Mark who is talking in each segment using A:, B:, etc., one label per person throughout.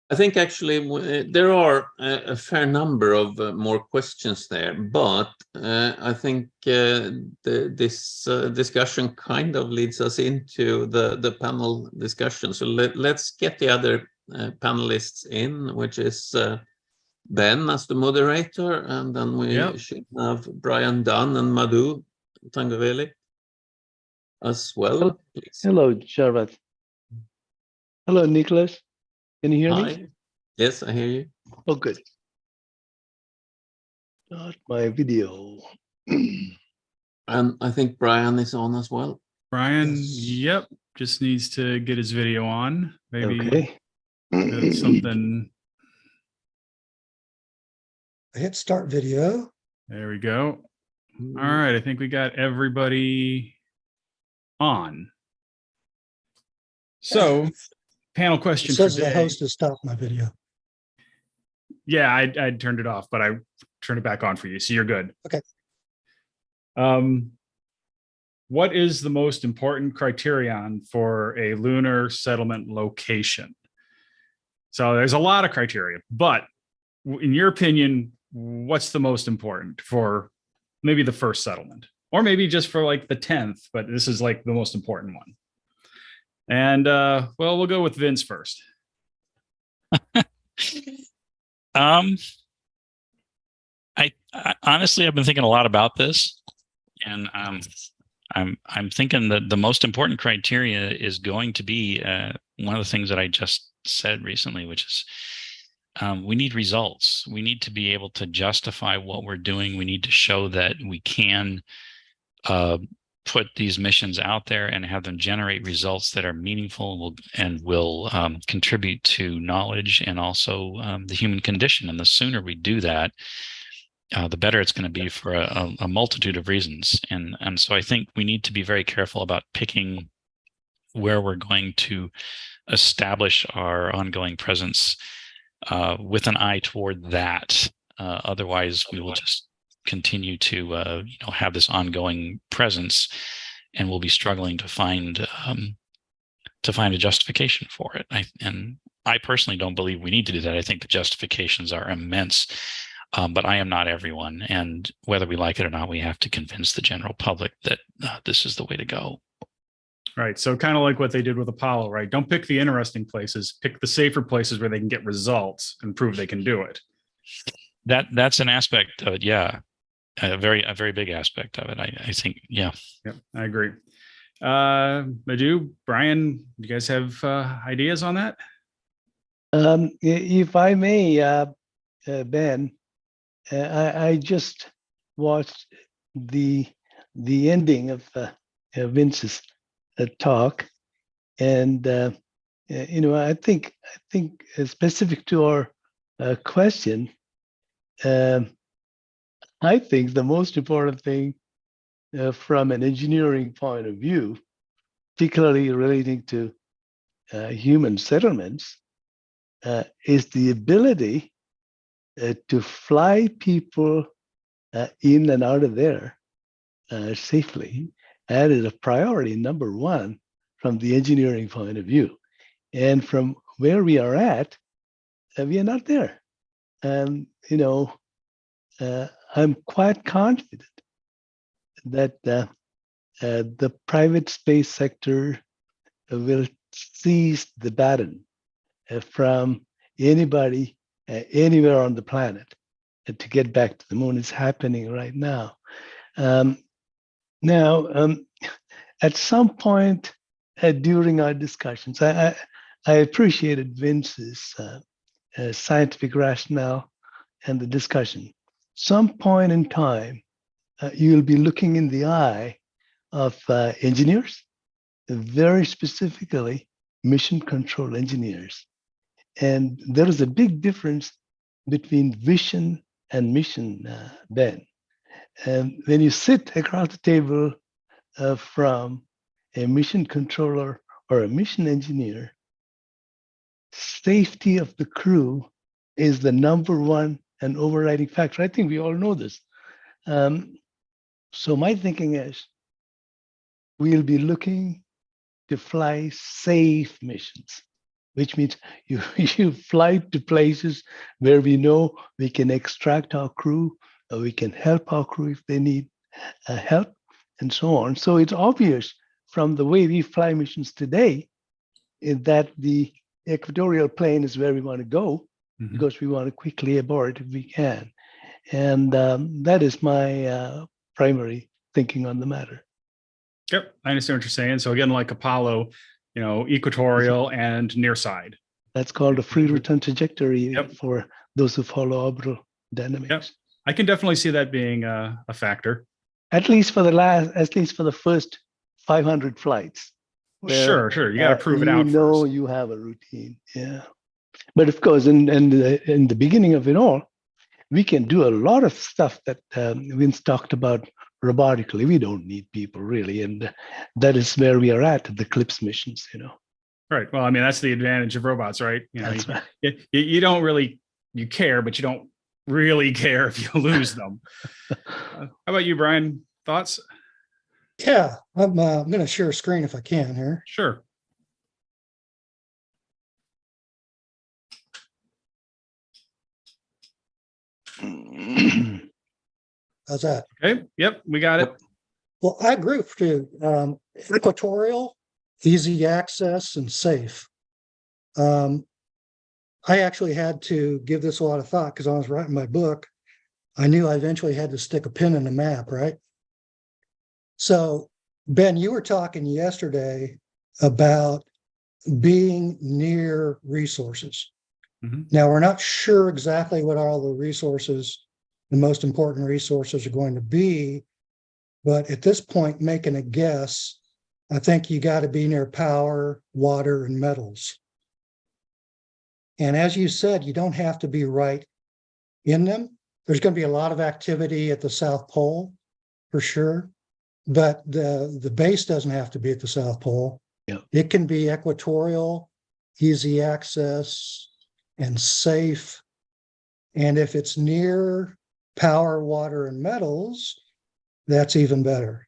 A: I think actually there are a fair number of more questions there, but I think this discussion kind of leads us into the panel discussion. So let's get the other panelists in, which is Ben as the moderator, and then we should have Brian Dunn and Madhu Thangavelu as well. Please.
B: Hello, Jarvstrat. Hello, Niklas. Can you hear me?
A: Yes, I hear you.
B: Oh, good. Start my video.
A: And I think Brian is on as well.
C: Brian, yep, just needs to get his video on. Maybe
B: that's
C: something.
D: I hit start video.
C: There we go. All right, I think we got everybody on. So, panel question.
D: It says the host has stopped my video.
C: Yeah, I turned it off, but I turned it back on for you, so you're good.
D: Okay.
C: What is the most important criterion for a lunar settlement location? So there's a lot of criteria, but in your opinion, what's the most important for maybe the first settlement, or maybe just for like the 10th, but this is like the most important one. And well, we'll go with Vince first.
E: I honestly, I've been thinking a lot about this, and I'm thinking that the most important criteria is going to be one of the things that I just said recently, which is we need results. We need to be able to justify what we're doing. We need to show that we can put these missions out there and have them generate results that are meaningful and will contribute to knowledge and also the human condition. And the sooner we do that, the better it's going to be for a multitude of reasons. And so I think we need to be very careful about picking where we're going to establish our ongoing presence with an eye toward that. Otherwise, we will just continue to have this ongoing presence, and we'll be struggling to find a justification for it. I personally don't believe we need to do that. I think the justifications are immense. But I am not everyone, and whether we like it or not, we have to convince the general public that this is the way to go.
C: Right. So kind of like what they did with Apollo, right? Don't pick the interesting places, pick the safer places where they can get results and prove they can do it.
E: That's an aspect of it. Yeah. A very big aspect of it. I think. Yeah.
C: Yep. I agree. Madhu, Brian, do you guys have ideas on that?
B: If I may, Ben, I just watched the ending of Vince's talk, and I think specific to our question, I think the most important thing from an engineering point of view, particularly relating to human settlements, is the ability to fly people in and out of there safely. That is a priority number one from the engineering point of view. And from where we are at, we are not there. I'm quite confident that the private space sector will seize the baton from anybody anywhere on the planet to get back to the moon. It's happening right now. At some point during our discussions, I appreciated Vince's scientific rationale and the discussion. Some point in time, you'll be looking in the eye of engineers, very specifically mission control engineers. And there is a big difference between vision and mission, Ben. And when you sit across the table from a mission controller or a mission engineer, safety of the crew is the number one and overriding factor. I think we all know this. So my thinking is we'll be looking to fly safe missions. which means you, you fly to places where we know we can extract our crew, or we can help our crew if they need help, and so on. So it's obvious from the way we fly missions today is that the equatorial plane is where we want to go, because we want to quickly abort if we can. And that is my primary thinking on the matter.
C: Yep, I understand what you're saying. So again, like Apollo, equatorial and near side.
B: That's called a free return trajectory
C: Yep.
B: for those who follow orbital dynamics.
C: Yep. I can definitely see that being a factor.
B: At least for the first 500 flights.
C: Sure. You got to prove it out first.
B: You have a routine, yeah. But of course, in the beginning of it all, we can do a lot of stuff that Vince talked about robotically. We don't need people really, and that is where we are at the CLIPS missions.
C: Right. Well, I mean, that's the advantage of robots, right?
B: That's right.
C: You don't really, you care, but you don't really care if you lose them. How about you, Brian? Thoughts?
D: Yeah, I'm going to share a screen if I can here.
C: Sure.
D: How's that?
C: Okay. Yep. We got it.
D: Well, I agree with you. Equatorial, easy access, and safe. I actually had to give this a lot of thought because I was writing my book. I knew I eventually had to stick a pin in the map, right? So, Ben, you were talking yesterday about being near resources. Now, we're not sure exactly what all the resources, the most important resources are going to be, but at this point, making a guess, I think you got to be near power, water, and metals. And as you said, you don't have to be right in them. There's going to be a lot of activity at the South Pole, for sure, but the base doesn't have to be at the South Pole.
B: Yep.
D: It can be equatorial, easy access, and safe. And if it's near power, water, and metals, that's even better,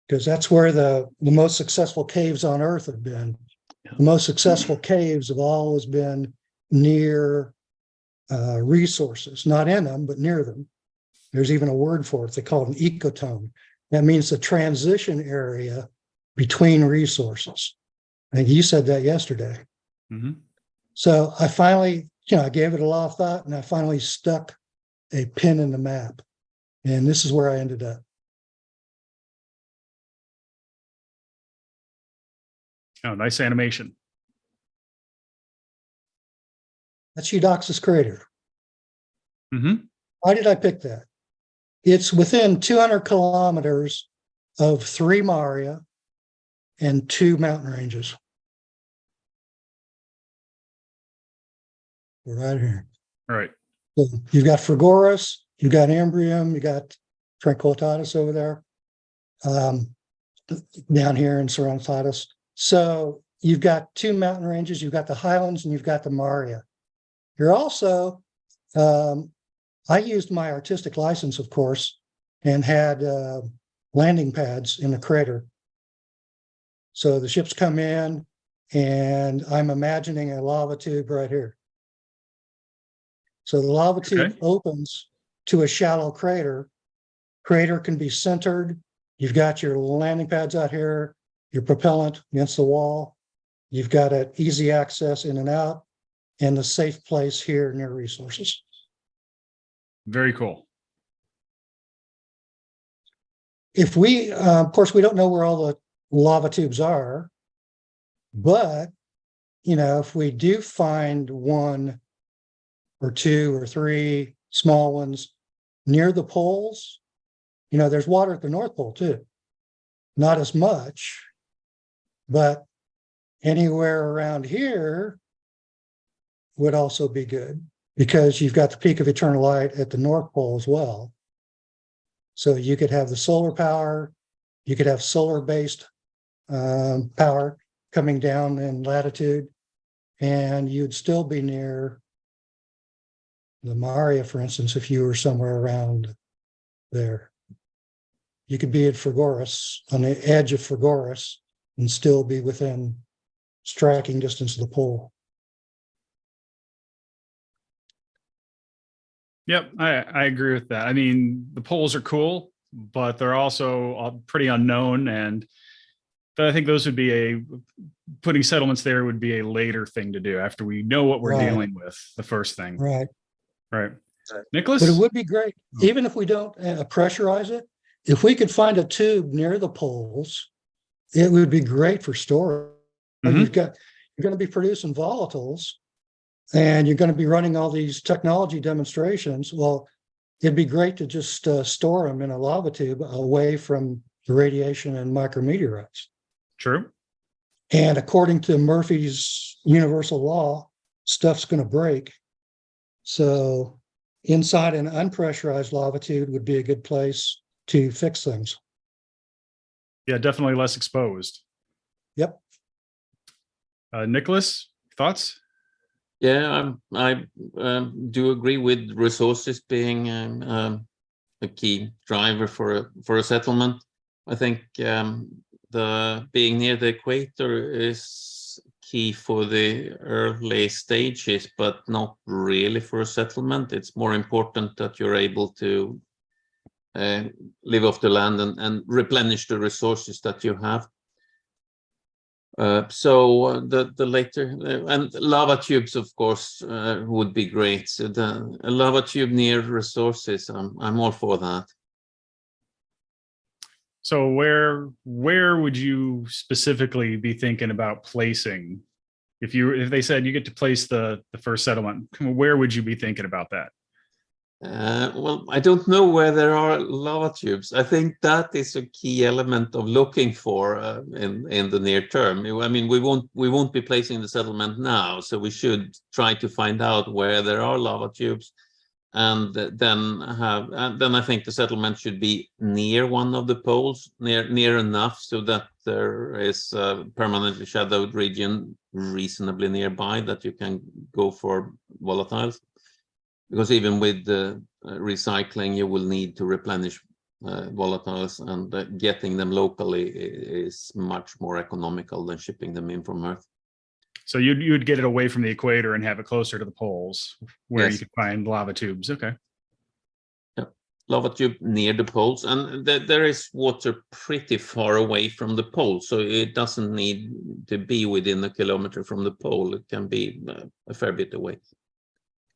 D: because that's where the most successful caves on Earth have been. The most successful caves have always been near resources, not in them, but near them. There's even a word for it. They call it an ecotone. That means the transition area between resources. I think you said that yesterday. So I finally, I gave it a lot of thought, and I finally stuck a pin in the map. And this is where I ended up.
C: Oh, nice animation.
D: That's Eudoxus crater. Why did I pick that? It's within 200 kilometers of 3 Maria and 2 mountain ranges. We're right here.
C: All right.
D: So you've got Frigoris, you've got Imbrium, you got Tranquillitatis over there, down here in Serenitatis. So you've got 2 mountain ranges, you've got the highlands, and you've got the Maria. You're also, I used my artistic license, of course, and had landing pads in the crater. So the ships come in, and I'm imagining a lava tube right here. So the lava tube opens to a shallow crater. Crater can be centered. You've got your landing pads out here, your propellant against the wall. You've got an easy access in and out, and the safe place here near resources.
C: Very cool.
D: If we, of course, we don't know where all the lava tubes are, but, if we do find 1 or 2 or 3 small ones near the poles, there's water at the North Pole too. Not as much, but anywhere around here would also be good, because you've got the peak of eternal light at the North Pole as well. So you could have the solar power, you could have solar-based power coming down in latitude, and you'd still be near the Maria, for instance, if you were somewhere around there. You could be at Frigoris, on the edge of Frigoris, and still be within striking distance of the pole.
C: Yep, I agree with that. I mean, the poles are cool, but they're also pretty unknown. And I think those would be putting settlements there would be a later thing to do after we know what we're dealing with, the first thing.
D: Right.
C: Right. Nicholas?
D: But it would be great, even if we don't pressurize it, if we could find a tube near the poles, it would be great for storage. You're going to be producing volatiles and you're going to be running all these technology demonstrations. Well, it'd be great to just store them in a lava tube away from the radiation and micrometeorites.
C: True.
D: And according to Murphy's universal law, stuff's going to break. So inside an unpressurized lava tube would be a good place to fix things.
C: Yeah, definitely less exposed.
D: Yep.
C: Nicholas, thoughts?
A: Yeah, I do agree with resources being a key driver for a settlement. I think the being near the equator is key for the early stages, but not really for a settlement. It's more important that you're able to live off the land and replenish the resources that you have. So the later and lava tubes, of course, would be great. So a lava tube near resources, I'm all for that.
C: So where would you specifically be thinking about placing? If they said you get to place the first settlement, where would you be thinking about that?
A: Well, I don't know where there are lava tubes. I think that is a key element of looking for in the near term. I mean, we won't be placing the settlement now, so we should try to find out where there are lava tubes, and then I think the settlement should be near one of the poles, near enough so that there is a permanently shadowed region reasonably nearby that you can go for volatiles. Because even with the recycling, you will need to replenish volatiles, and getting them locally is much more economical than shipping them in from Earth.
C: So you'd get it away from the equator and have it closer to the poles where
A: Yes.
C: you could find lava tubes. Okay.
A: Yeah. Lava tube near the poles, and there is water pretty far away from the pole, so it doesn't need to be within a kilometer from the pole. It can be a fair bit away.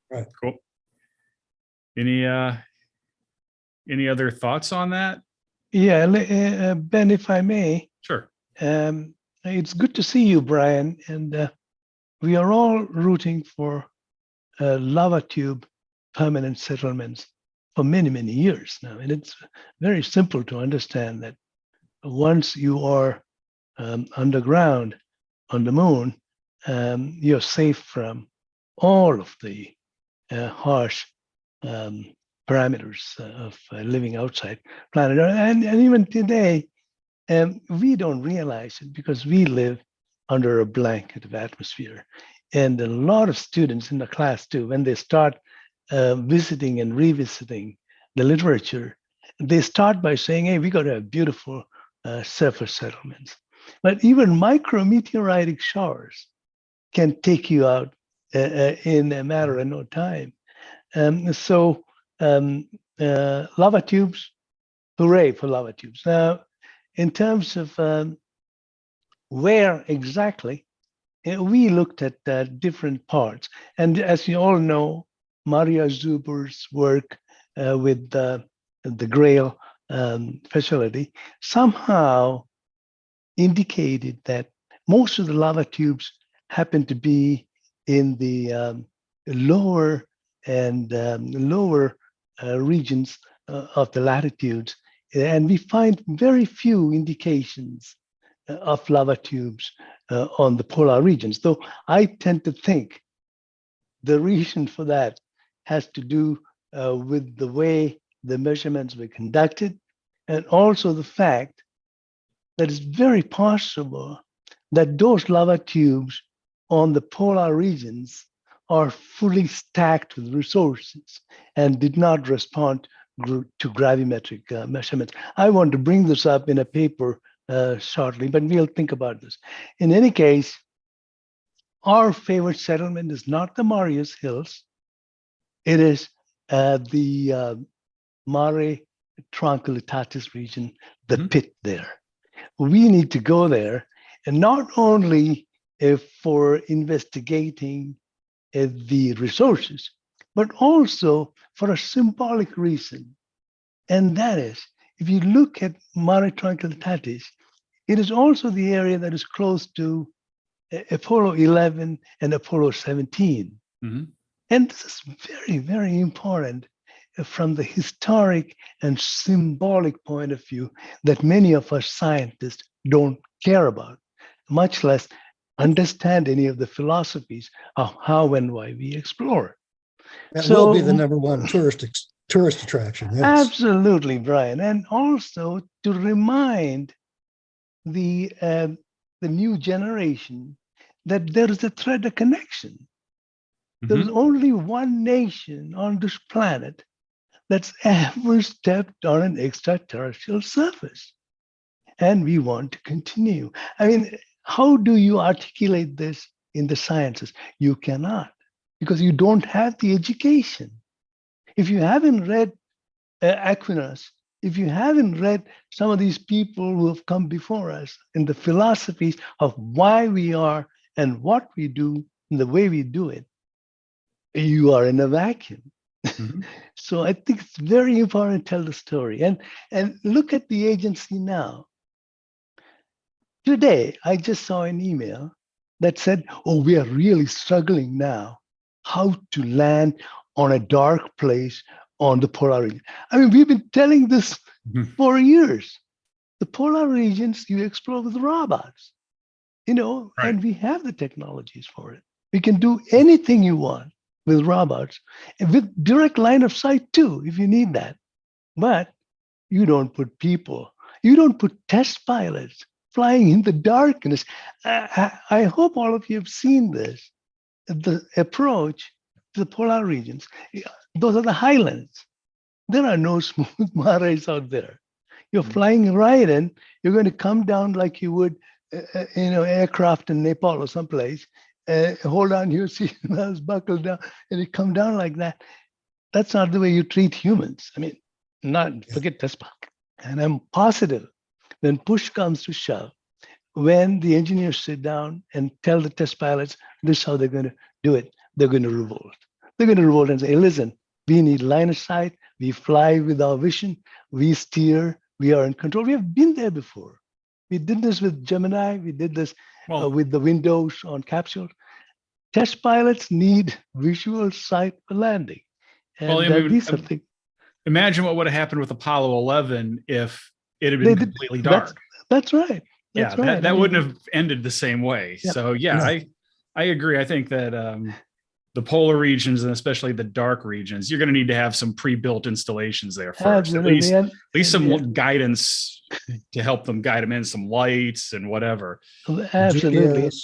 D: Right.
C: Cool. Any other thoughts on that?
B: Yeah, Ben, if I may,
C: Sure.
B: it's good to see you, Brian, and we are all rooting for lava tube permanent settlements for many, many years now. And it's very simple to understand that once you are underground on the moon, you're safe from all of the harsh parameters of living outside planet Earth. And even today, we don't realize it because we live under a blanket of atmosphere. And a lot of students in the class too, when they start visiting and revisiting the literature, they start by saying, hey, we got to have beautiful surface settlements. But even micrometeoritic showers can take you out in a matter of no time. So lava tubes, hooray for lava tubes. Now, in terms of where exactly, we looked at different parts. And as you all know, Maria Zuber's work with the Grail facility somehow indicated that most of the lava tubes happen to be in the lower and lower regions of the latitudes. And we find very few indications of lava tubes on the polar regions, though I tend to think the reason for that has to do with the way the measurements were conducted, and also the fact that it's very possible that those lava tubes on the polar regions are fully stacked with resources and did not respond to gravimetric measurements. I want to bring this up in a paper shortly, but we'll think about this. In any case, our favorite settlement is not the Marius Hills. It is the Mare Tranquillitatis region, the pit there. We need to go there, and not only for investigating the resources, but also for a symbolic reason. And that is, if you look at Mare Tranquillitatis, it is also the area that is close to Apollo 11 and Apollo 17.
C: Mm-hmm.
B: And this is very, very important from the historic and symbolic point of view that many of us scientists don't care about, much less understand any of the philosophies of how and why we explore.
D: That will be the number one tourist attraction. Yes.
B: Absolutely, Brian. And also to remind the new generation that there is a thread of connection. There is only one nation on this planet that's ever stepped on an extraterrestrial surface. And we want to continue. I mean, how do you articulate this in the sciences? You cannot, because you don't have the education. If you haven't read Aquinas, if you haven't read some of these people who have come before us in the philosophies of why we are and what we do and the way we do it, you are in a vacuum. So I think it's very important to tell the story. And look at the agency now. Today, I just saw an email that said, oh, we are really struggling now how to land on a dark place on the polar region. I mean, we've been telling this for years. The polar regions you explore with robots, right. And we have the technologies for it. We can do anything you want with robots, and with direct line of sight too, if you need that. But you don't put people, you don't put test pilots flying in the darkness. I hope all of you have seen this, the approach to the polar regions. Those are the highlands. There are no smooth mares out there. You're flying right in, you're going to come down like you would, aircraft in Nepal or someplace. Hold on, you see, buckle down, and you come down like that. That's not the way you treat humans. I mean, forget test pilot. And I'm positive when push comes to shove, when the engineers sit down and tell the test pilots this is how they're going to do it, they're going to revolt. They're going to revolt and say, hey, listen, we need line of sight, we fly with our vision, we steer, we are in control. We have been there before. We did this with Gemini, we did this with the windows on capsules. Test pilots need visual sight for landing. And
C: imagine what would have happened with Apollo 11 if it had been completely dark.
B: That's right. That's right.
C: That wouldn't have ended the same way. Yeah. So I agree. I think that the polar regions, and especially the dark regions, you're going to need to have some pre-built installations there first.
B: Absolutely.
C: At least some guidance to help them guide them in, some lights and whatever.
B: Absolutely.
D: GPS.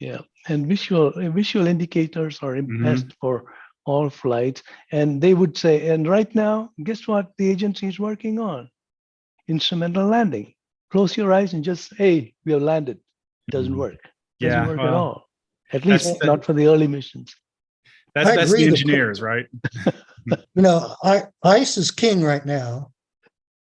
B: Yeah. And visual indicators are best for all flights. And they would say, and right now, guess what the agency is working on? Instrumental landing. Close your eyes and just, hey, we have landed. It doesn't work. It doesn't work at all. At least not for the early missions.
C: That's the engineers, right?
D: ICE is king right now.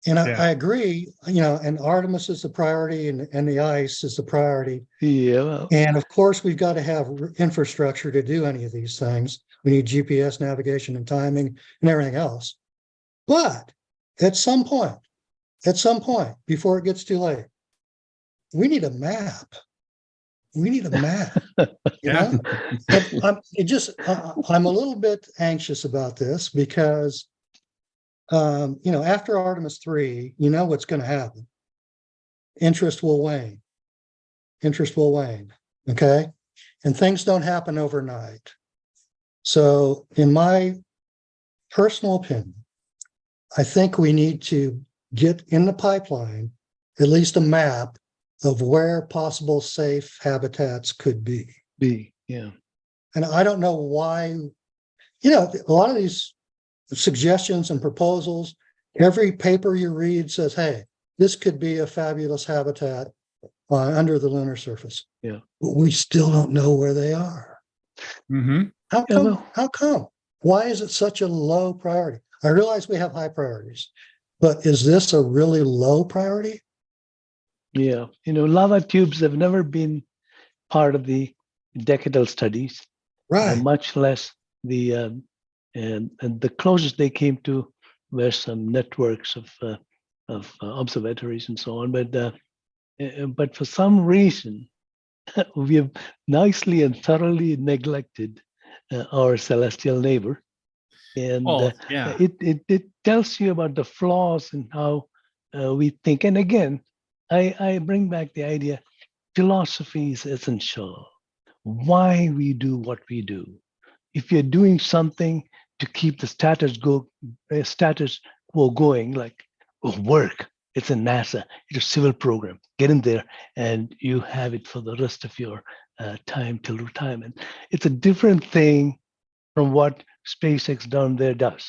D: And I agree, and Artemis is the priority and the ICE is the priority.
B: Yeah.
D: And of course, we've got to have infrastructure to do any of these things. We need GPS navigation and timing and everything else. But at some point, before it gets too late, we need a map. We need a map. I'm a little bit anxious about this because, after Artemis 3, what's going to happen. Interest will wane. Okay. And things don't happen overnight. So in my personal opinion, I think we need to get in the pipeline at least a map of where possible safe habitats could be.
B: Yeah.
D: And I don't know why, a lot of these suggestions and proposals, every paper you read says, hey, this could be a fabulous habitat. under the lunar surface.
B: Yeah.
D: But we still don't know where they are.
C: Mhm.
D: How
B: Yeah,
D: come?
B: well-
D: How come? Why is it such a low priority? I realize we have high priorities, but is this a really low priority?
B: Yeah, lava tubes have never been part of the decadal studies,
D: Right.
B: much less and the closest they came to were some networks of observatories and so on. But for some reason, we have nicely and thoroughly neglected our celestial neighbor, and
C: Oh, yeah.
B: it tells you about the flaws in how we think. And again, I bring back the idea: philosophy is essential. Why we do what we do. If you're doing something to keep the status quo going, like work, it's a NASA, it's a civil program. Get in there, and you have it for the rest of your time till retirement. It's a different thing from what SpaceX down there does.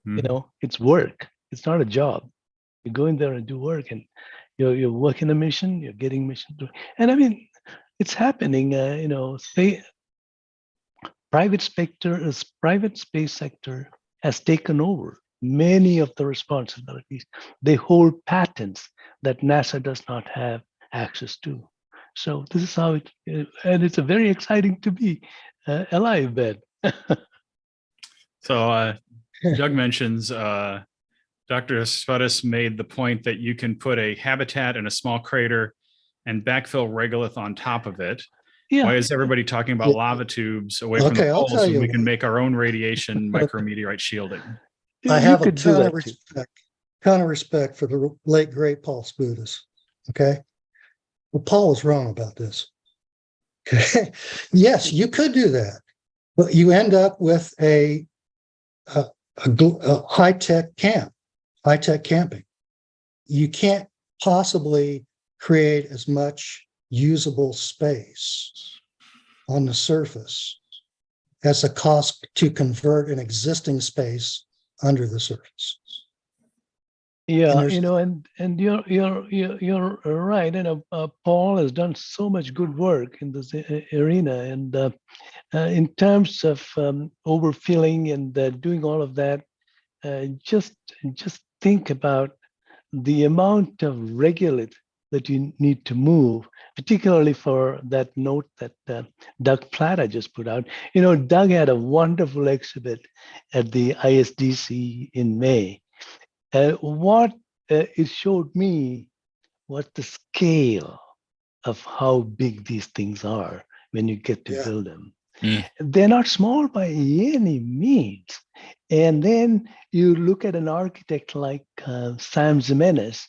C: Mhm.
B: It's work. It's not a job. You go in there and do work, and you're working a mission. You're getting mission to, and I mean, it's happening. Private space sector has taken over many of the responsibilities. They hold patents that NASA does not have access to. So this is how and it's a very exciting to be alive, Ben.
C: So Doug mentions Dr. Svedis made the point that you can put a habitat in a small crater and backfill regolith on top of it.
B: Yeah.
C: Why is everybody talking about lava tubes away from
D: Okay,
C: the
D: I'll
C: poles
D: tell
C: when
D: you
C: we can
D: what.
C: make our own radiation micrometeorite shielding?
D: I
B: You
D: have a
B: could do
D: ton of
B: that too.
D: respect for the late great Paul Spudis. Okay, well, Paul was wrong about this. Okay, yes, you could do that, but you end up with a high-tech camp, high-tech camping. You can't possibly create as much usable space on the surface as the cost to convert an existing space under the surface.
B: Yeah,
D: And
B: and you're right. Paul has done so much good work in this arena, and in terms of overfilling and doing all of that, just think about the amount of regolith that you need to move, particularly for that note that Doug Plata just put out. Doug had a wonderful exhibit at the ISDC in May. What it showed me was the scale of how big these things are when you get to build them. They're not small by any means. And then you look at an architect like Sam Jimenez.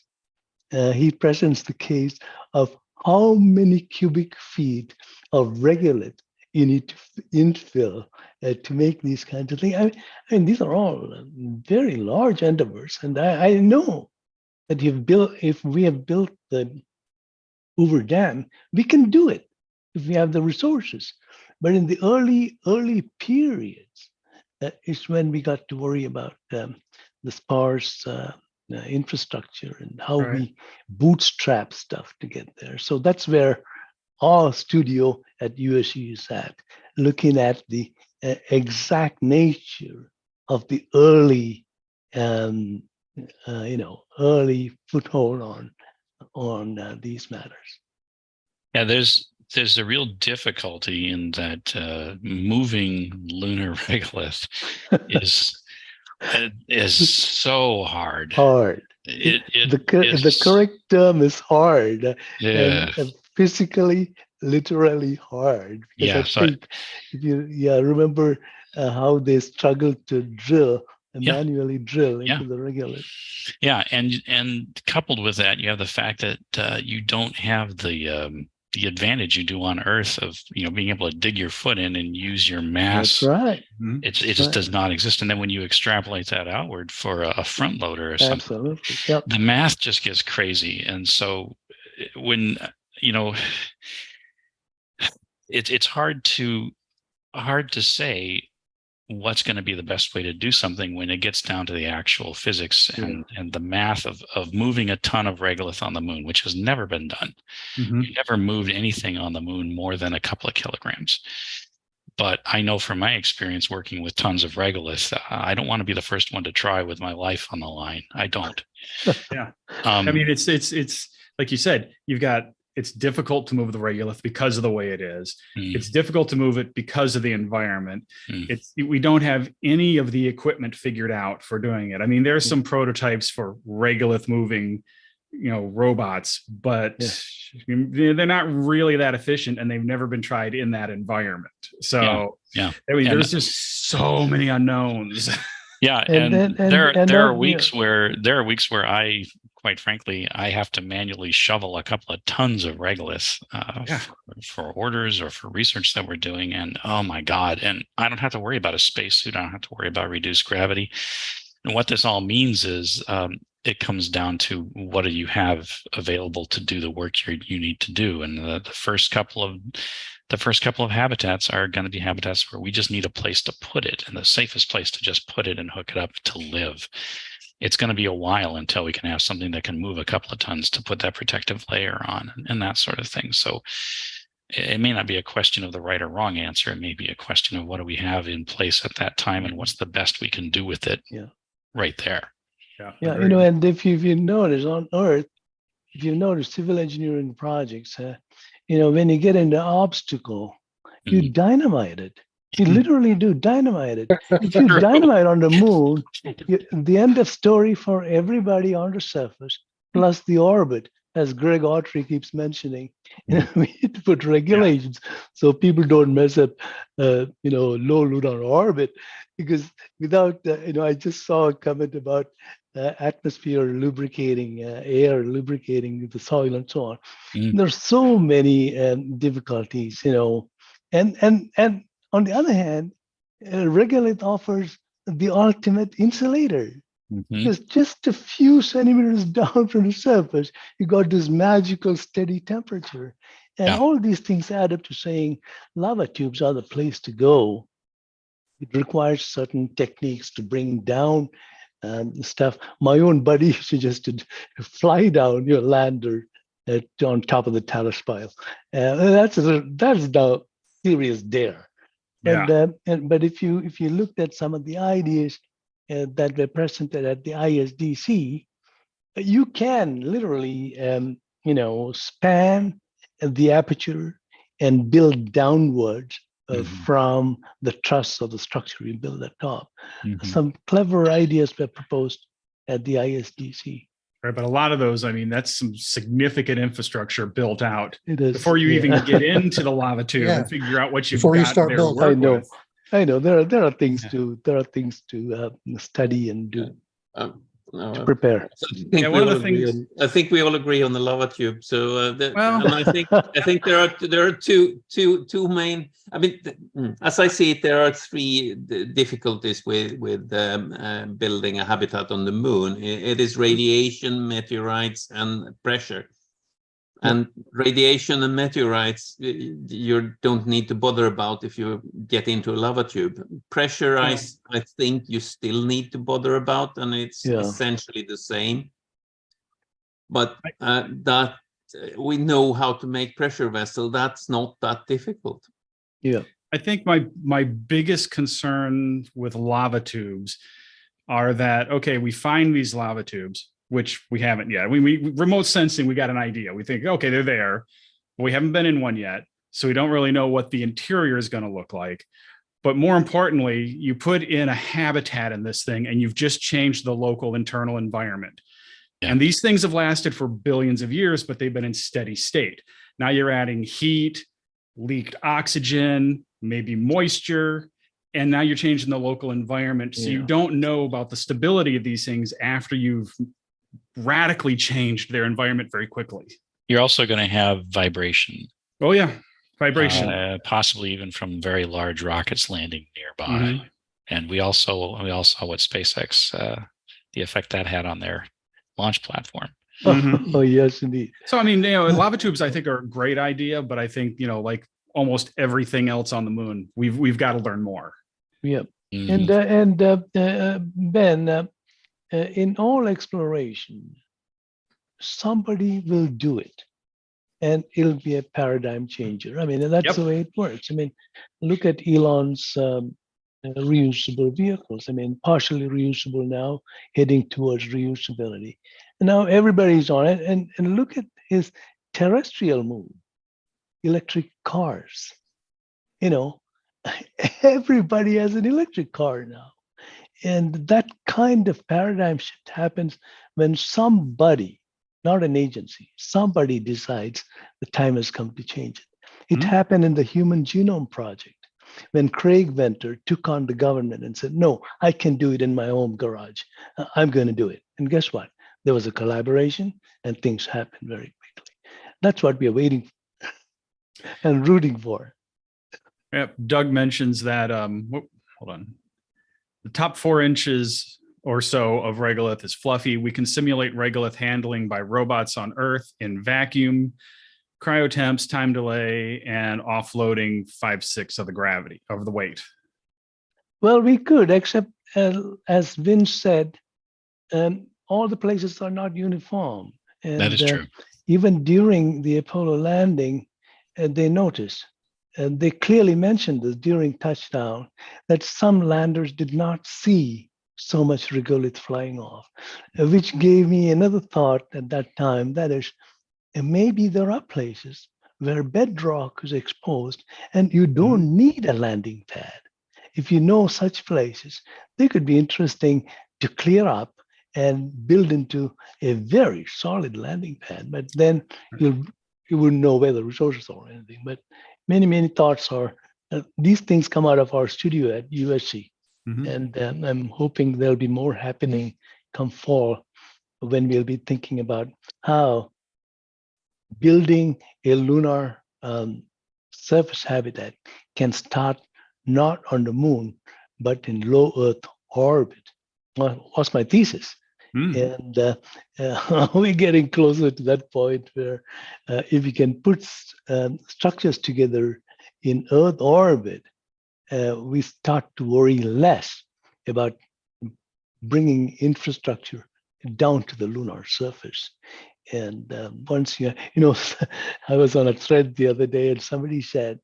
B: He presents the case of how many cubic feet of regolith you need to infill to make these kinds of things. I mean, these are all very large endeavors, and I know that if we have built the Hoover Dam, we can do it if we have the resources. But in the early periods, is when we got to worry about the sparse infrastructure and how we bootstrap stuff to get there. So that's where our studio at USU is at, looking at the exact nature of the early foothold on these matters.
E: Yeah, there's a real difficulty in that moving lunar regolith is so hard.
B: The correct term is hard.
E: Yeah.
B: And physically, literally hard. Because I think if you remember how they struggled to manually drill into the regolith.
E: Yeah, and coupled with that, you have the fact that you don't have the advantage you do on Earth of being able to dig your foot in and use your mass.
B: That's right.
E: It just does not exist. And then when you extrapolate that outward for a front loader or something,
B: absolutely, yep,
E: the math just gets crazy. And so when it's hard to say what's going to be the best way to do something when it gets down to the actual physics and the math of moving a ton of regolith on the moon, which has never been done. We never moved anything on the moon more than a couple of kilograms. But I know from my experience working with tons of regolith, I don't want to be the first one to try with my life on the line. I don't.
C: Yeah. I mean, it's like you said, it's difficult to move the regolith because of the way it is. It's difficult to move it because of the environment. We don't have any of the equipment figured out for doing it. I mean, there's some prototypes for regolith moving, robots, but they're not really that efficient, and they've never been tried in that environment. So I mean, there's just so many unknowns.
E: Yeah, and there are weeks where I, quite frankly, I have to manually shovel a couple of tons of regolith for orders or for research that we're doing. And oh my God, and I don't have to worry about a spacesuit. I don't have to worry about reduced gravity. And what this all means is it comes down to what do you have available to do the work you need to do. And the first couple of habitats are going to be habitats where we just need a place to put it, and the safest place to just put it and hook it up to live. It's going to be a while until we can have something that can move a couple of tons to put that protective layer on and that sort of thing. So it may not be a question of the right or wrong answer. It may be a question of what do we have in place at that time and what's the best we can do with it right there.
B: Yeah, and if you notice on Earth, if you notice civil engineering projects, when you get into obstacle, you dynamite it. You literally do dynamite it. If you dynamite on the moon, the end of story for everybody on the surface, plus the orbit, as Greg Autry keeps mentioning. We need to put regulations so people don't mess up, low lunar orbit, because without, I just saw a comment about atmosphere lubricating, air lubricating the soil and so on. There's so many difficulties, and on the other hand, regolith offers the ultimate insulator. Because just a few centimeters down from the surface, you got this magical steady temperature. And all these things add up to saying lava tubes are the place to go. It requires certain techniques to bring down stuff. My own buddy suggested fly down your lander on top of the Talos pile. That's the serious dare. But if you looked at some of the ideas that were presented at the ISDC, you can literally, span the aperture and build downwards from the truss of the structure you build at top. Some clever ideas were proposed at the ISDC.
C: Right, but a lot of those, I mean, that's some significant infrastructure built out
B: It is,
C: before you even get into the lava tube and figure out what you've
D: Before you
C: got
D: start
C: there to
D: building.
C: work with.
B: I know there are things to study and do to prepare.
A: I think we all agree on the lava tube. So and I think there are two main. I mean, as I see it, there are three difficulties with building a habitat on the moon. It is radiation, meteorites, and pressure. And radiation and meteorites, you don't need to bother about if you get into a lava tube. Pressure, I think you still need to bother about, and it's essentially the same. But that we know how to make pressure vessel. That's not that difficult.
B: Yeah,
C: I think my biggest concern with lava tubes are that, okay, we find these lava tubes, which we haven't yet. We remote sensing, we got an idea. We think, okay, they're there. We haven't been in one yet, so we don't really know what the interior is going to look like. But more importantly, you put in a habitat in this thing, and you've just changed the local internal environment. And these things have lasted for billions of years, but they've been in steady state. Now you're adding heat, leaked oxygen, maybe moisture, and now you're changing the local environment. So you don't know about the stability of these things after you've radically changed their environment very quickly.
E: You're also going to have vibration.
C: Oh yeah, vibration,
E: possibly even from very large rockets landing nearby. And we all saw what SpaceX, the effect that had on their launch platform.
B: Oh yes, indeed.
C: So I mean, lava tubes I think are a great idea, but I think like almost everything else on the moon, we've got to learn more.
B: Yeah. Ben, in all exploration, somebody will do it, and it'll be a paradigm changer. I mean, and that's the way it works. I mean, look at Elon's reusable vehicles. I mean, partially reusable now, heading towards reusability. And now everybody's on it. And look at his terrestrial move, electric cars. You know, everybody has an electric car now. And that kind of paradigm shift happens when somebody, not an agency, somebody decides the time has come to change it. It happened in the Human Genome Project when Craig Venter took on the government and said, no, I can do it in my own garage. I'm going to do it. And guess what? There was a collaboration and things happened very quickly. That's what we are waiting for and rooting for.
C: Yep. Doug mentions that, hold on. The top 4 inches or so of regolith is fluffy. We can simulate regolith handling by robots on Earth in vacuum, cryotemps, time delay, and offloading 5/6 of the gravity of the weight.
B: Well, we could, except as Vince said, all the places are not uniform. And,
E: that is true.
B: Even during the Apollo landing, they noticed, and they clearly mentioned this during touchdown, that some landers did not see so much regolith flying off, which gave me another thought at that time. That is, maybe there are places where bedrock is exposed and you don't need a landing pad. If you know such places, they could be interesting to clear up and build into a very solid landing pad. But then you wouldn't know where the resources are or anything. But many thoughts are, these things come out of our studio at USC. And I'm hoping there'll be more happening come fall when we'll be thinking about how building a lunar surface habitat can start not on the moon, but in low Earth orbit. Was my thesis. And we're getting closer to that point where if we can put structures together in Earth orbit, we start to worry less about bringing infrastructure down to the lunar surface. And once I was on a thread the other day and somebody said,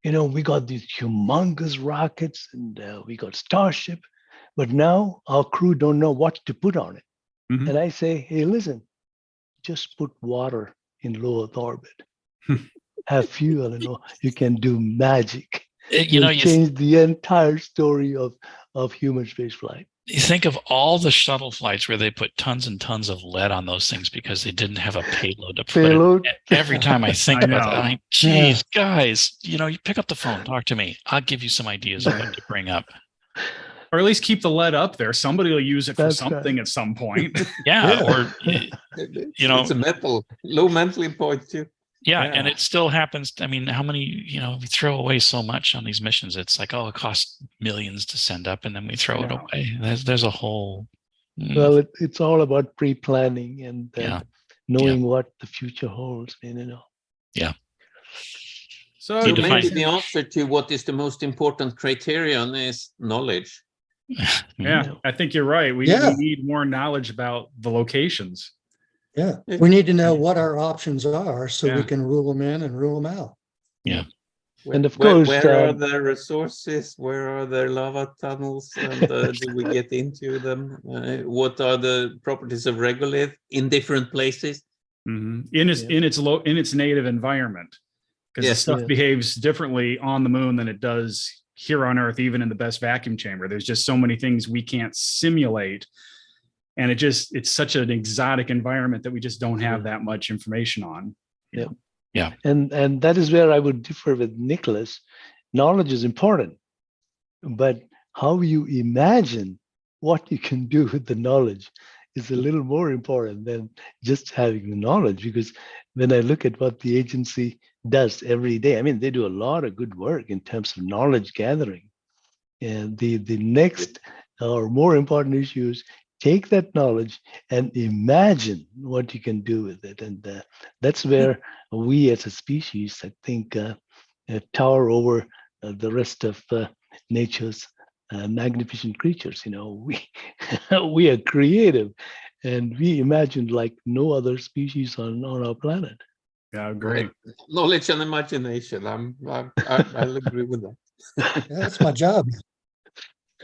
B: we got these humongous rockets and we got Starship, but now our crew don't know what to put on it. And I say, hey, listen, just put water in low Earth orbit. Have fuel, you can do magic. You change the entire story of human spaceflight.
E: You think of all the shuttle flights where they put tons and tons of lead on those things because they didn't have a payload to put it. Every time I think about that, I'm like, geez, guys, you pick up the phone, talk to me. I'll give you some ideas of what to bring up.
C: Or at least keep the lead up there. Somebody will use it for something at some point.
E: Or,
A: it's a low melting point too.
E: Yeah, and it still happens. I mean, how many, we throw away so much on these missions. It's like, it costs millions to send up and then we throw it away. There's a whole.
B: Well, it's all about pre-planning and knowing what the future holds.
E: Yeah.
A: So maybe the answer to what is the most important criterion is knowledge.
C: Yeah, I think you're right. We need more knowledge about the locations.
D: Yeah, we need to know what our options are so we can rule them in and rule them out.
E: Yeah.
B: And of course,
A: where are the resources? Where are the lava tunnels? And do we get into them? What are the properties of regolith in different places?
C: In its native environment, because the stuff behaves differently on the moon than it does here on Earth, even in the best vacuum chamber. There's just so many things we can't simulate. And it's such an exotic environment that we just don't have that much information on.
E: Yeah.
B: And that is where I would differ with Niklas. Knowledge is important, but how you imagine what you can do with the knowledge is a little more important than just having the knowledge. Because when I look at what the agency does every day, I mean, they do a lot of good work in terms of knowledge gathering. And the next or more important issue is take that knowledge and imagine what you can do with it. And that's where we as a species, I think, tower over the rest of nature's magnificent creatures. We we are creative, and we imagined like no other species on our planet.
C: Yeah, great.
A: Knowledge and imagination. I'll agree with that.
D: That's my job.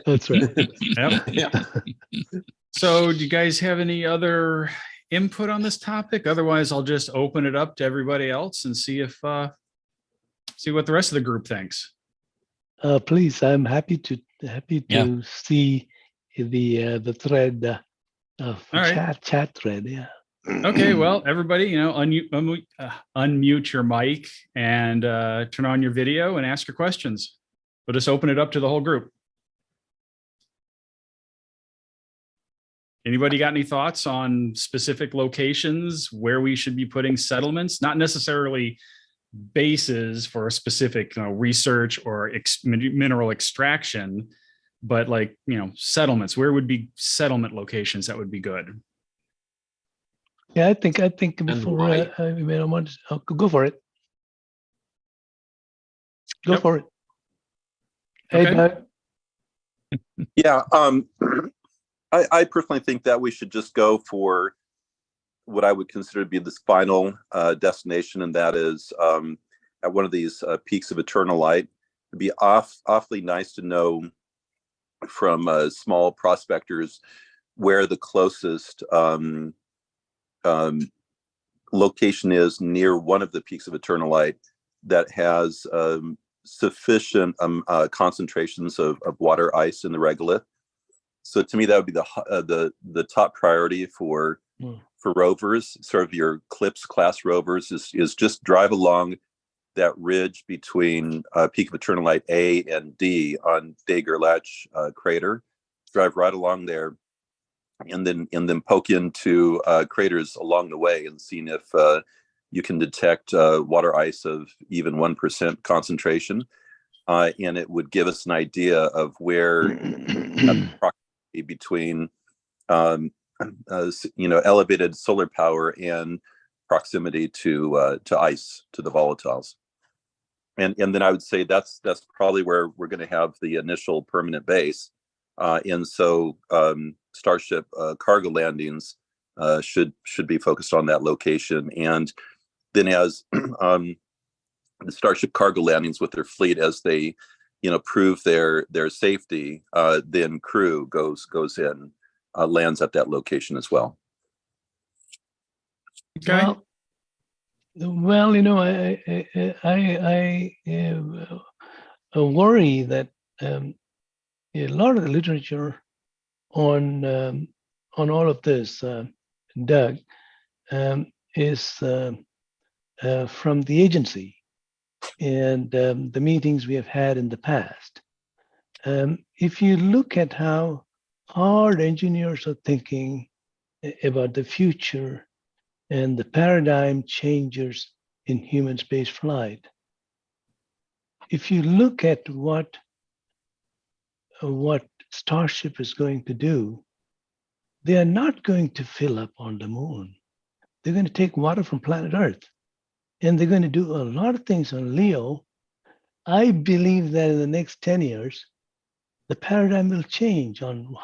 B: That's right.
C: Yep.
A: Yeah.
C: So do you guys have any other input on this topic? Otherwise, I'll just open it up to everybody else and see if see what the rest of the group thinks.
B: Please, I'm happy to
E: Yeah.
B: see the thread of
C: All right.
B: chat thread. Yeah.
C: Okay, well, everybody, unmute your mic and turn on your video and ask your questions. We'll just open it up to the whole group. Anybody got any thoughts on specific locations where we should be putting settlements? Not necessarily bases for a specific research or mineral extraction, but like, settlements. Where would be settlement locations that would be good?
B: Yeah, I think before
A: why?
B: Go for it. Go
C: Yep.
B: for it. Hey,
C: Okay.
B: Doug.
F: Yeah, I personally think that we should just go for what I would consider to be this final destination, and that is at one of these peaks of eternal light. It'd be awfully nice to know from small prospectors where the closest location is near one of the peaks of eternal light that has sufficient concentrations of water ice in the regolith. So to me, that would be the top priority for rovers, sort of your CLIPS class rovers, is just drive along that ridge between Peak of Eternal Light A and D on Dagerlach crater. Drive right along there, and then poke into craters along the way and seeing if you can detect water ice of even 1% concentration, and it would give us an idea of where between elevated solar power and proximity to ice, to the volatiles. And then I would say that's probably where we're going to have the initial permanent base. And so Starship cargo landings should be focused on that location. And then as the Starship cargo landings with their fleet, as they prove their safety, then crew goes in, lands at that location as well.
C: Okay.
B: Well, I worry that a lot of the literature on all of this, Doug, is from the agency and the meetings we have had in the past. If you look at how hard engineers are thinking about the future and the paradigm changes in human space flight, if you look at what Starship is going to do, they are not going to fill up on the moon. They're going to take water from planet Earth, and they're going to do a lot of things on Leo. I believe that in the next 10 years, the paradigm will change on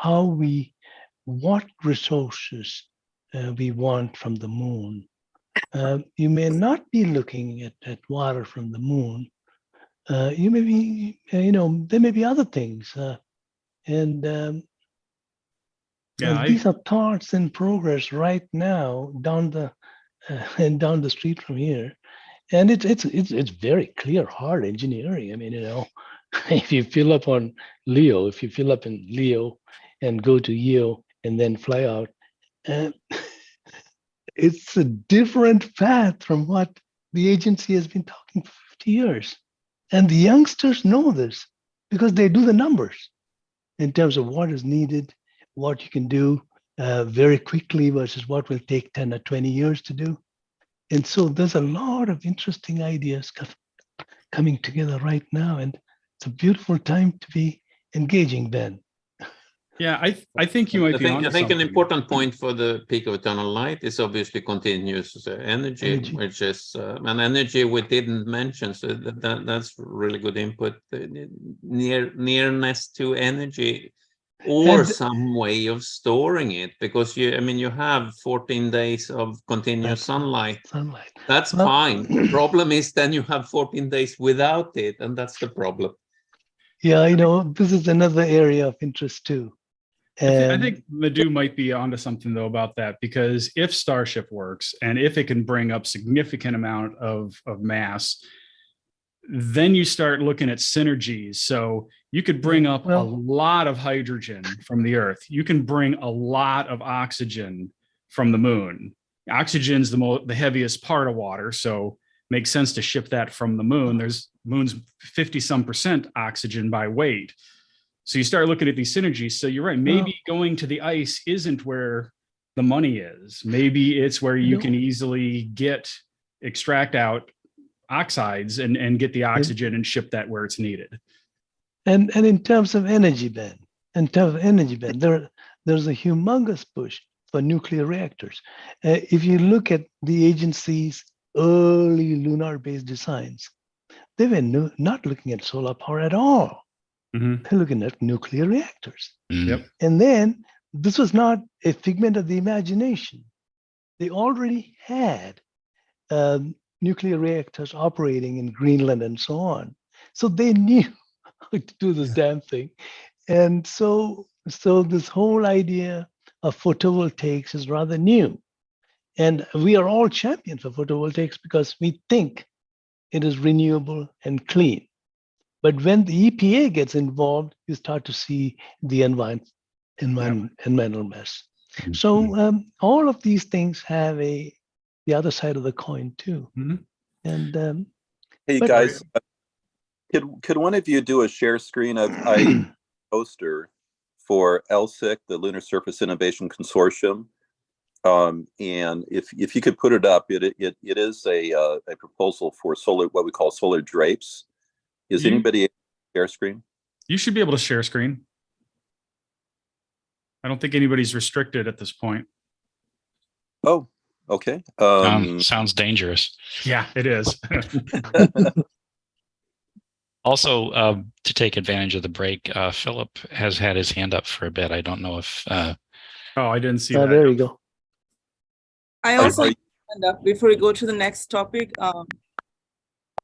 B: what resources we want from the moon. You may not be looking at water from the moon. You may be, there may be other things. And these are thoughts in progress right now down the street from here. And it's very clear, hard engineering. I mean, if you fill up on Leo, if you fill up in Leo and go to Io and then fly out, it's a different path from what the agency has been talking for 50 years. And the youngsters know this because they do the numbers in terms of what is needed, what you can do very quickly versus what will take 10 or 20 years to do. And so there's a lot of interesting ideas coming together right now. And it's a beautiful time to be engaging, Ben.
C: Yeah, I think you might be onto
A: I think an
C: something.
A: important point for the peak of eternal light is obviously continuous energy, which is an energy we didn't mention. So that's really good input. Nearness to energy, or some way of storing it, because you have 14 days of continuous sunlight. That's fine. The problem is then you have 14 days without it, and that's the problem.
B: Yeah, this is another area of interest too.
C: I think Madhu might be onto something though about that, because if Starship works and if it can bring up significant amount of mass, then you start looking at synergies. So you could bring up a lot of hydrogen from the Earth. You can bring a lot of oxygen from the moon. Oxygen's the heaviest part of water, so makes sense to ship that from the moon. Moon's 50-some% oxygen by weight. So you start looking at these synergies. So you're right. Maybe going to the ice isn't where the money is. Maybe it's where you can easily extract out oxides and get the oxygen and ship that where it's needed.
B: And in terms of energy, Ben, there's a humongous push for nuclear reactors. If you look at the agency's early lunar-based designs, they were not looking at solar power at all.
C: Mm-hmm.
B: They're looking at nuclear reactors.
E: Yep.
B: And then this was not a figment of the imagination. They already had nuclear reactors operating in Greenland and so on. So they knew how to do this damn thing. And so this whole idea of photovoltaics is rather new. And we are all champions of photovoltaics because we think it is renewable and clean. But when the EPA gets involved, you start to see the environmental mess. So all of these things have the other side of the coin too.
C: Mm-hmm.
B: And
F: hey guys, could one of you do a share screen of a poster for LSIC, the Lunar Surface Innovation Consortium? And if you could put it up, it is a proposal for what we call solar drapes. Is anybody able to share screen?
C: You should be able to share screen. I don't think anybody's restricted at this point.
F: Oh, okay.
E: Sounds dangerous.
C: Yeah, it is.
E: Also, to take advantage of the break, Philip has had his hand up for a bit. I don't know if.
C: Oh, I didn't see that.
B: There you go.
G: I also stand up before we go to the next topic.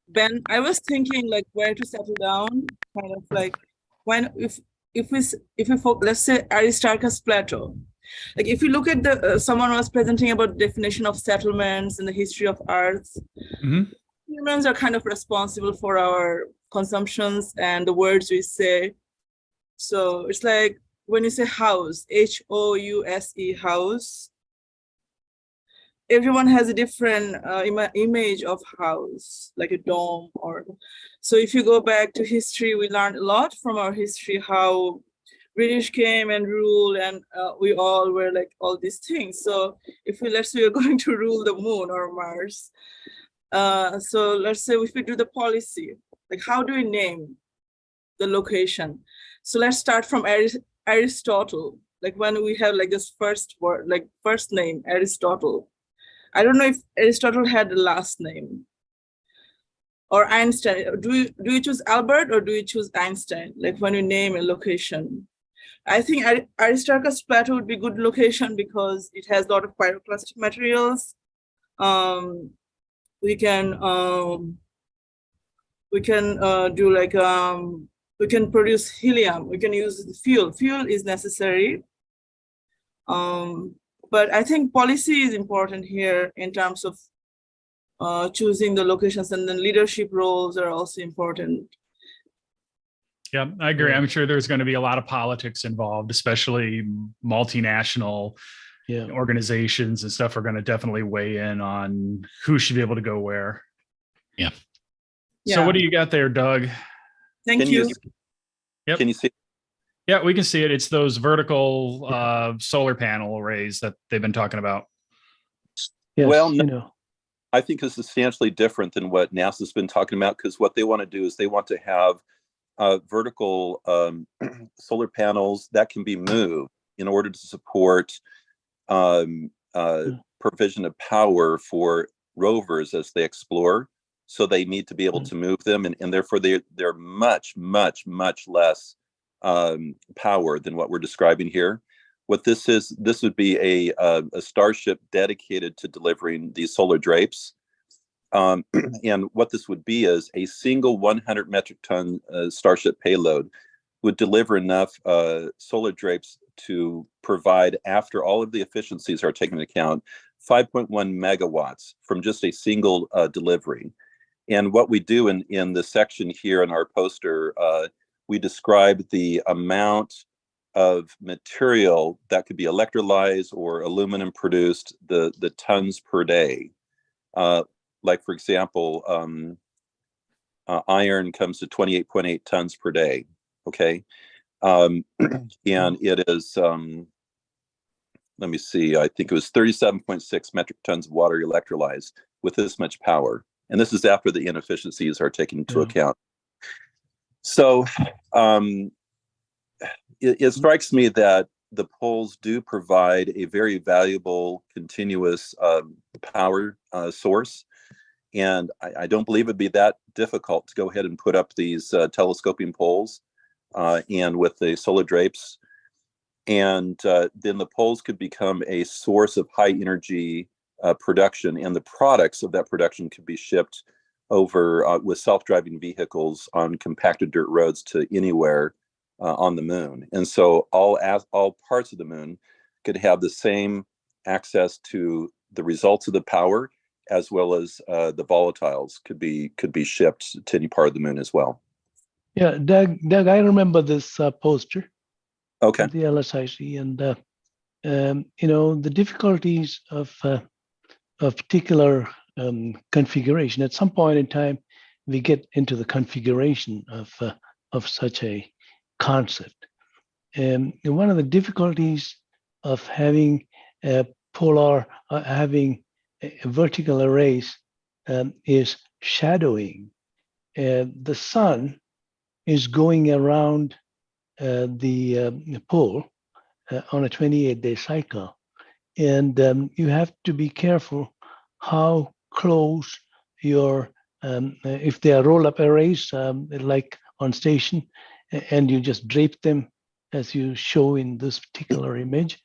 G: Ben, I was thinking like where to settle down, kind of like if we let's say Aristarchus Plato, like if you look at the someone was presenting about the definition of settlements and the history of Earth.
C: Mm-hmm.
G: Humans are kind of responsible for our consumptions and the words we say. So it's like when you say house, House, house. Everyone has a different image of house, like a dome so if you go back to history, we learned a lot from our history, how British came and ruled, and we all were like all these things. So if let's say we're going to rule the moon or Mars, so let's say if we do the policy, like how do we name the location? So let's start from Aristotle, like when we have like this first word, like first name, Aristotle. I don't know if Aristotle had the last name. Or Einstein. Do you choose Albert or do you choose Einstein? Like when you name a location. I think Aristarchus Plateau would be a good location because it has a lot of pyroclastic materials. We can do like we can produce helium. We can use fuel. Fuel is necessary. But I think policy is important here in terms of choosing the locations, and then leadership roles are also important.
C: Yeah, I agree. I'm sure there's going to be a lot of politics involved, especially multinational organizations and stuff are going to definitely weigh in on who should be able to go where.
E: Yeah.
C: So what do you got there, Doug?
G: Thank you.
C: Yep.
F: Can you see?
C: Yeah, we can see it. It's those vertical solar panel arrays that they've been talking about.
B: Yes,
F: well, I think is substantially different than what NASA's been talking about, because what they want to do is they want to have vertical solar panels that can be moved in order to support provision of power for rovers as they explore. So they need to be able to move them, and therefore they're much less power than what we're describing here. What this is, this would be a starship dedicated to delivering these solar drapes. And what this would be is a single 100 metric ton starship payload would deliver enough solar drapes to provide, after all of the efficiencies are taken into account, 5.1 megawatts from just a single delivery. And what we do in the section here in our poster, we describe the amount of material that could be electrolyzed or aluminum produced, the tons per day. Like, for example, iron comes to 28.8 tons per day, okay? And it is, let me see, I think it was 37.6 metric tons of water electrolyzed with this much power. And this is after the inefficiencies are taken into account. So it strikes me that the poles do provide a very valuable continuous power source. And I don't believe it'd be that difficult to go ahead and put up these telescoping poles and with the solar drapes. And then the poles could become a source of high energy production, and the products of that production could be shipped over with self-driving vehicles on compacted dirt roads to anywhere on the moon. And so all parts of the moon could have the same access to the results of the power, as well as the volatiles could be shipped to any part of the moon as well.
B: Yeah, Doug, I remember this poster.
F: Okay.
B: The LSIC, and the difficulties of a particular configuration. At some point in time, we get into the configuration of such a concept. And one of the difficulties of having a having a vertical arrays is shadowing. The sun is going around the pole on a 28-day cycle. And you have to be careful how close your, if they are roll-up arrays, like on station, and you just drape them as you show in this particular image,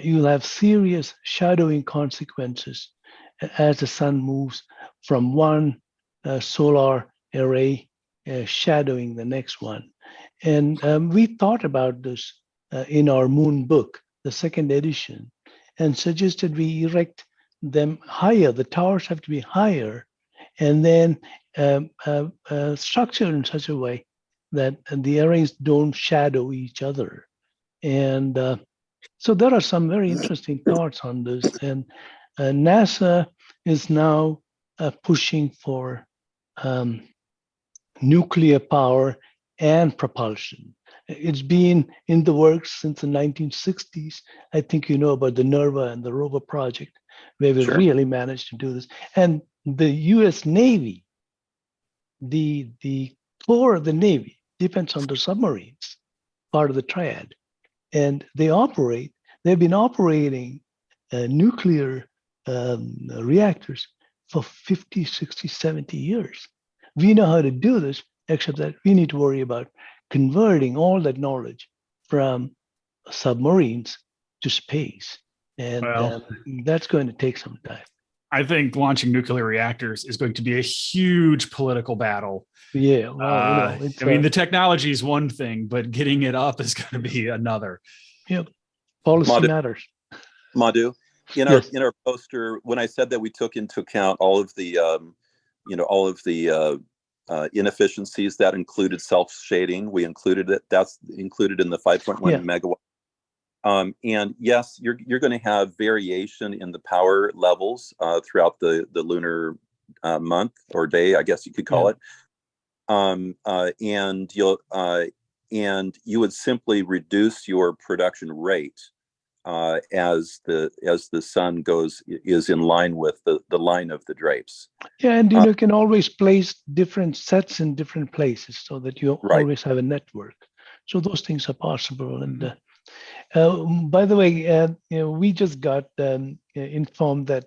B: you'll have serious shadowing consequences as the sun moves from one solar array shadowing the next one. And we thought about this in our moon book, the second edition, and suggested we erect them higher. The towers have to be higher, and then structured in such a way that the arrays don't shadow each other. And so there are some very interesting thoughts on this. And NASA is now pushing for nuclear power and propulsion. It's been in the works since the 1960s. I think you know about the NERVA and the rover project, where we really managed to do this. And the US Navy, the core of the Navy depends on the submarines, part of the triad. And they've been operating nuclear reactors for 50, 60, 70 years. We know how to do this, except that we need to worry about converting all that knowledge from submarines to space. And that's going to take some time.
C: I think launching nuclear reactors is going to be a huge political battle.
B: Yeah. Well,
C: I mean, the technology is one thing, but getting it up is going to be another.
B: Yep. Policy matters.
F: Madhu, in our poster, when I said that we took into account all of the inefficiencies, that included self-shading. We included it. That's included in the 5.1 megawatt. And yes, you're going to have variation in the power levels throughout the lunar month or day, I guess you could call it. And you would simply reduce your production rate as the sun is in line with the line of the drapes.
B: Yeah, and you can always place different sets in different places so that you
F: Right.
B: always have a network. So those things are possible. And by the way, we just got informed that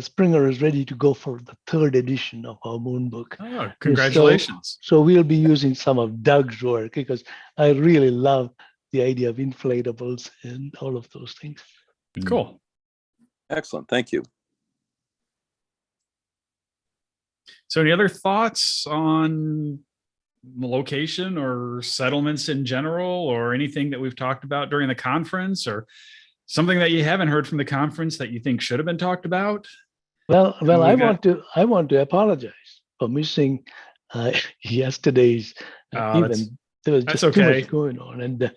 B: Springer is ready to go for the 3rd edition of our Moon book.
C: Oh, congratulations.
B: So we'll be using some of Doug's work because I really love the idea of inflatables and all of those things.
C: Cool.
F: Excellent. Thank you.
C: So any other thoughts on location or settlements in general, or anything that we've talked about during the conference, or something that you haven't heard from the conference that you think should have been talked about?
B: Well, I want to apologize for missing yesterday's event. There was just too much going on, and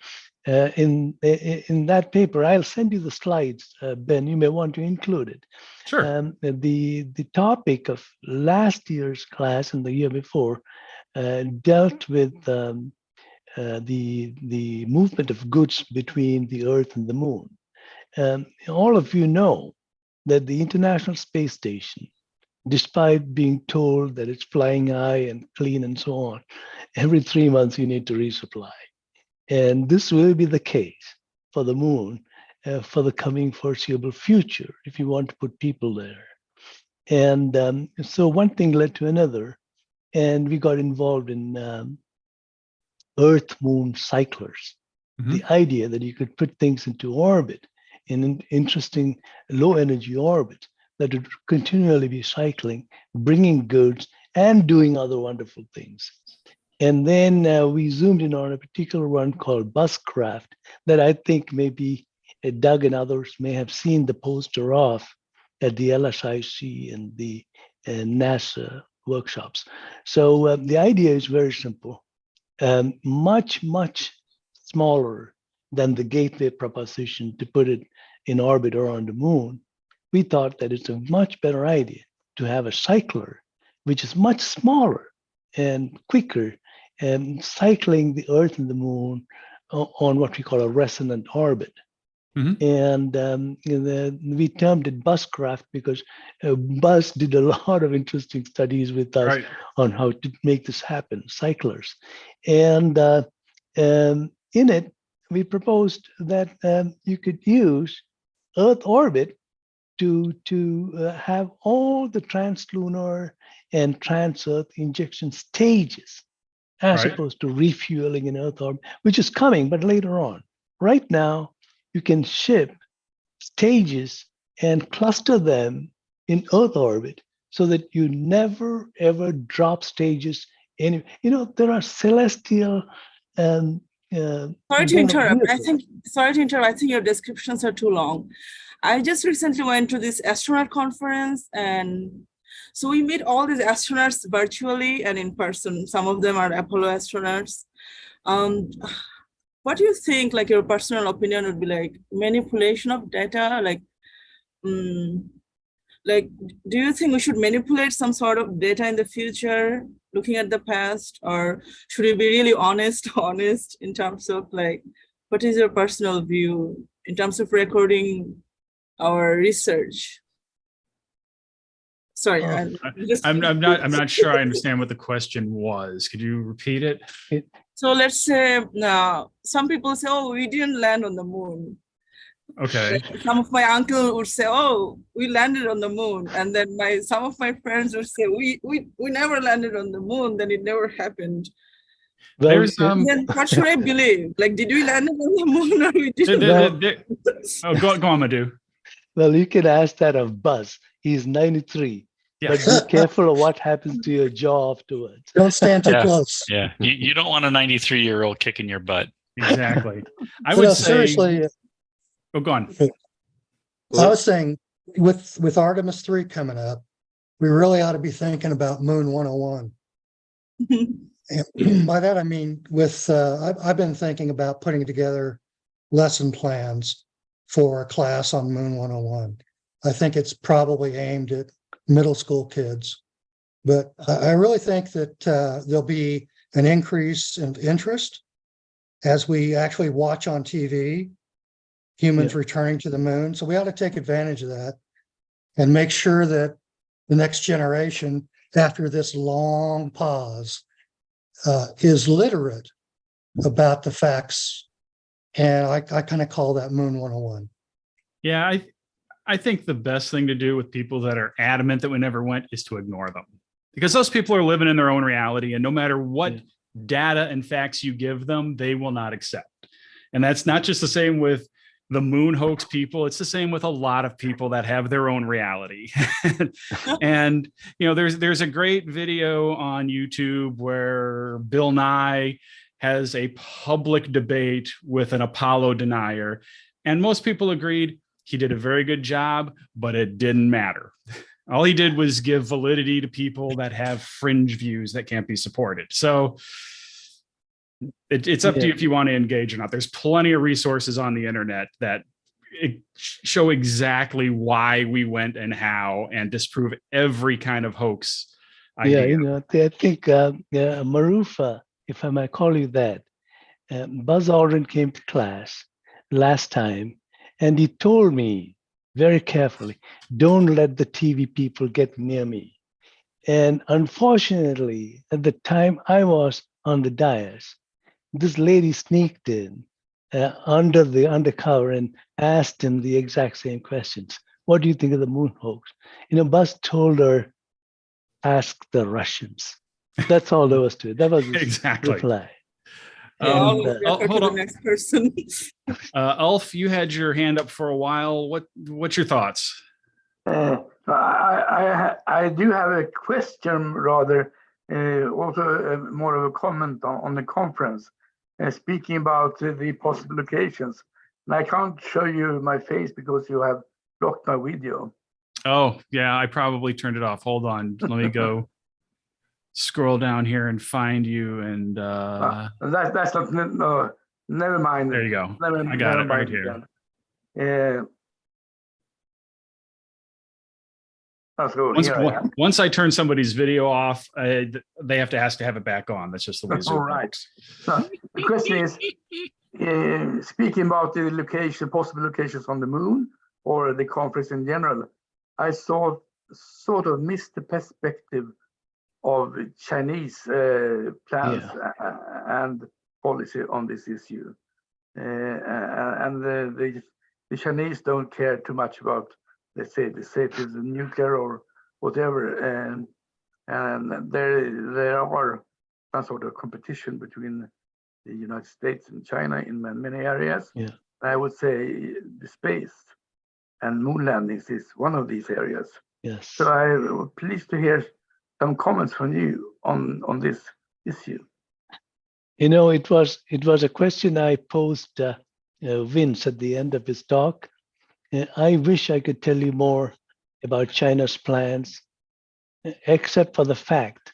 B: in that paper, I'll send you the slides, Ben. You may want to include it.
C: Sure.
B: The topic of last year's class and the year before dealt with the movement of goods between the Earth and the Moon. All of you know that the International Space Station, despite being told that it's flying high and clean and so on, every 3 months you need to resupply. And this will be the case for the Moon for the coming foreseeable future, if you want to put people there. And so one thing led to another, and we got involved in Earth-Moon cyclers. The idea that you could put things into orbit, in an interesting low-energy orbit that would continually be cycling, bringing goods, and doing other wonderful things. And then we zoomed in on a particular one called Buscraft that I think maybe Doug and others may have seen the poster of at the LSIC and the NASA workshops. So the idea is very simple, much, much smaller than the Gateway proposition to put it in orbit around the Moon. We thought that it's a much better idea to have a cycler, which is much smaller and quicker, and cycling the Earth and the Moon on what we call a resonant orbit. And we termed it Buscraft because Buzz did a lot of interesting studies with us on how to make this happen, cyclers. And in it, we proposed that you could use Earth orbit to have all the translunar and trans-Earth injection stages, as opposed to refueling in Earth orbit, which is coming, but later on. Right now, you can ship stages and cluster them in Earth orbit so that you never, ever drop stages. There are celestial
G: sorry to interrupt. I think your descriptions are too long. I just recently went to this astronaut conference, and so we meet all these astronauts virtually and in person. Some of them are Apollo astronauts. What do you think, like your personal opinion would be, like manipulation of data? Do you think we should manipulate some sort of data in the future, looking at the past, or should we be really honest in terms of what is your personal view in terms of recording our research? Sorry,
C: I'm not sure I understand what the question was. Could you repeat it?
G: So let's say now some people say, "Oh, we didn't land on the Moon."
C: Okay.
G: Some of my uncle would say, "Oh, we landed on the Moon," and then some of my friends would say, "We never landed on the Moon. Then it never happened."
B: Well,
G: then what should I believe? Did we land on the Moon or we didn't?
C: Go on, Madhu.
B: Well, you can ask that of Buzz. He's 93. But be careful of what happens to your jaw afterwards.
D: Don't stand too close.
E: Yeah, you don't want a 93-year-old kicking your butt.
C: Exactly. I would say.
D: Seriously.
C: Oh, go on.
D: I was saying, with Artemis 3 coming up, we really ought to be thinking about Moon 101. And by that I mean, I've been thinking about putting together lesson plans for a class on Moon 101. I think it's probably aimed at middle school kids, but I really think that there'll be an increase in interest as we actually watch on TV humans returning to the moon. So we ought to take advantage of that and make sure that the next generation, after this long pause, is literate about the facts. And I kind of call that Moon 101.
C: Yeah, I think the best thing to do with people that are adamant that we never went is to ignore them, because those people are living in their own reality, and no matter what data and facts you give them, they will not accept. And that's not just the same with the moon hoax people. It's the same with a lot of people that have their own reality. And, there's a great video on YouTube where Bill Nye has a public debate with an Apollo denier. And most people agreed he did a very good job, but it didn't matter. All he did was give validity to people that have fringe views that can't be supported. So it's up to you if you want to engage or not. There's plenty of resources on the internet that show exactly why we went and how, and disprove every kind of hoax idea.
B: I think Marufa, if I might call you that, Buzz Aldrin came to class last time, and he told me very carefully, don't let the TV people get near me. And unfortunately, at the time I was on the dais, this lady sneaked in under the undercover and asked him the exact same questions. What do you think of the moon hoax? Buzz told her, ask the Russians. That's all there was to it. That was his reply.
C: Hold on.
G: The next person.
C: Ulf, you had your hand up for a while. What's your thoughts?
H: I do have a question, rather, also more of a comment on the conference, speaking about the possible locations. And I can't show you my face because you have blocked my video.
C: Oh, yeah, I probably turned it off. Hold on. Let me go scroll down here and find you. And
H: that's not, no, never mind.
C: There you go. I got it right here. Once I turn somebody's video off, they have to ask to have it back on. That's just the way Zoom works.
H: So the question is, speaking about the possible locations on the moon or the conference in general, I sort of missed the perspective of Chinese plans and policy on this issue. And the Chinese don't care too much about, let's say, the safety of the nuclear or whatever, and there are some sort of competition between the United States and China in many areas.
B: Yeah.
H: I would say the space and moon landings is one of these areas.
B: Yes.
H: So I'm pleased to hear some comments from you on this issue.
B: It was a question I posed Vince at the end of his talk. I wish I could tell you more about China's plans, except for the fact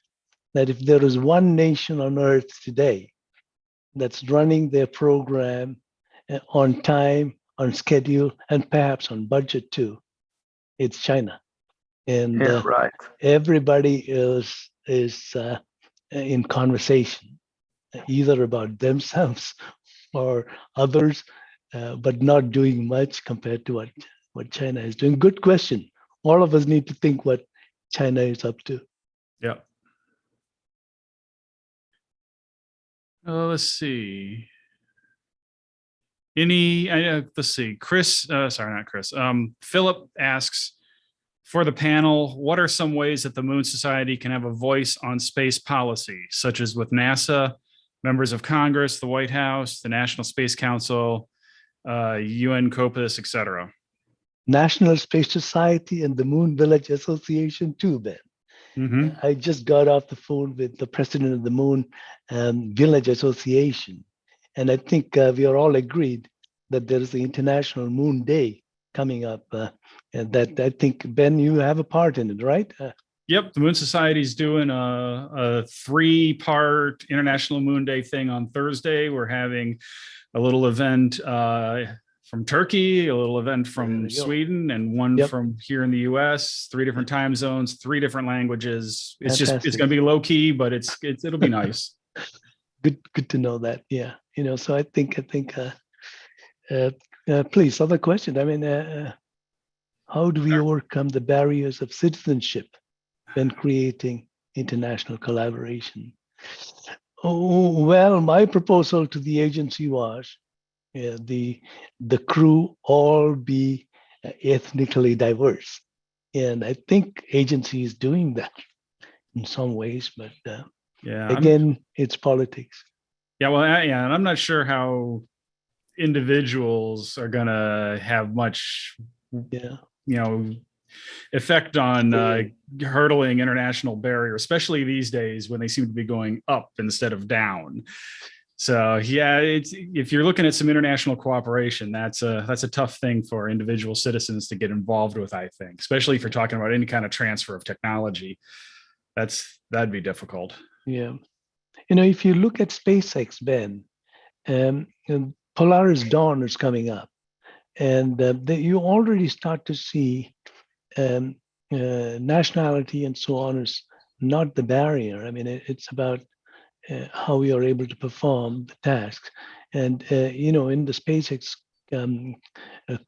B: that if there is one nation on earth today that's running their program on time, on schedule, and perhaps on budget too, it's China. And everybody is in conversation, either about themselves or others, but not doing much compared to what China is doing. Good question. All of us need to think what China is up to.
C: Yeah. Let's see. Let's see. Philip asks, for the panel, what are some ways that the Moon Society can have a voice on space policy, such as with NASA, members of Congress, the White House, the National Space Council, UN COPUS, etc.?
B: National Space Society and the Moon Village Association too, Ben.
C: Mm-hmm.
B: I just got off the phone with the president of the Moon Village Association. And I think we are all agreed that there is the International Moon Day coming up. And that I think, Ben, you have a part in it, right?
C: Yep, the Moon Society is doing a 3-part International Moon Day thing on Thursday. We're having a little event from Turkey, a little event from Sweden, and one from here in the US, 3 different time zones, 3 different languages. It's
B: Fantastic.
C: it's going to be low key, but it'll be nice.
B: Good to know that. Yeah. So I think Please, other question. I mean, how do we overcome the barriers of citizenship when creating international collaboration? Oh, well, my proposal to the agency was the crew all be ethnically diverse. And I think agency is doing that in some ways, but again, it's politics.
C: Yeah, well, yeah, and I'm not sure how individuals are going to have much, effect on hurdling international barrier, especially these days when they seem to be going up instead of down. So yeah, if you're looking at some international cooperation, that's a tough thing for individual citizens to get involved with, I think, especially if you're talking about any kind of transfer of technology. That'd be difficult.
B: Yeah. If you look at SpaceX, Ben, Polaris Dawn is coming up, and you already start to see nationality and so on is not the barrier. I mean, it's about how we are able to perform the tasks. And, in the SpaceX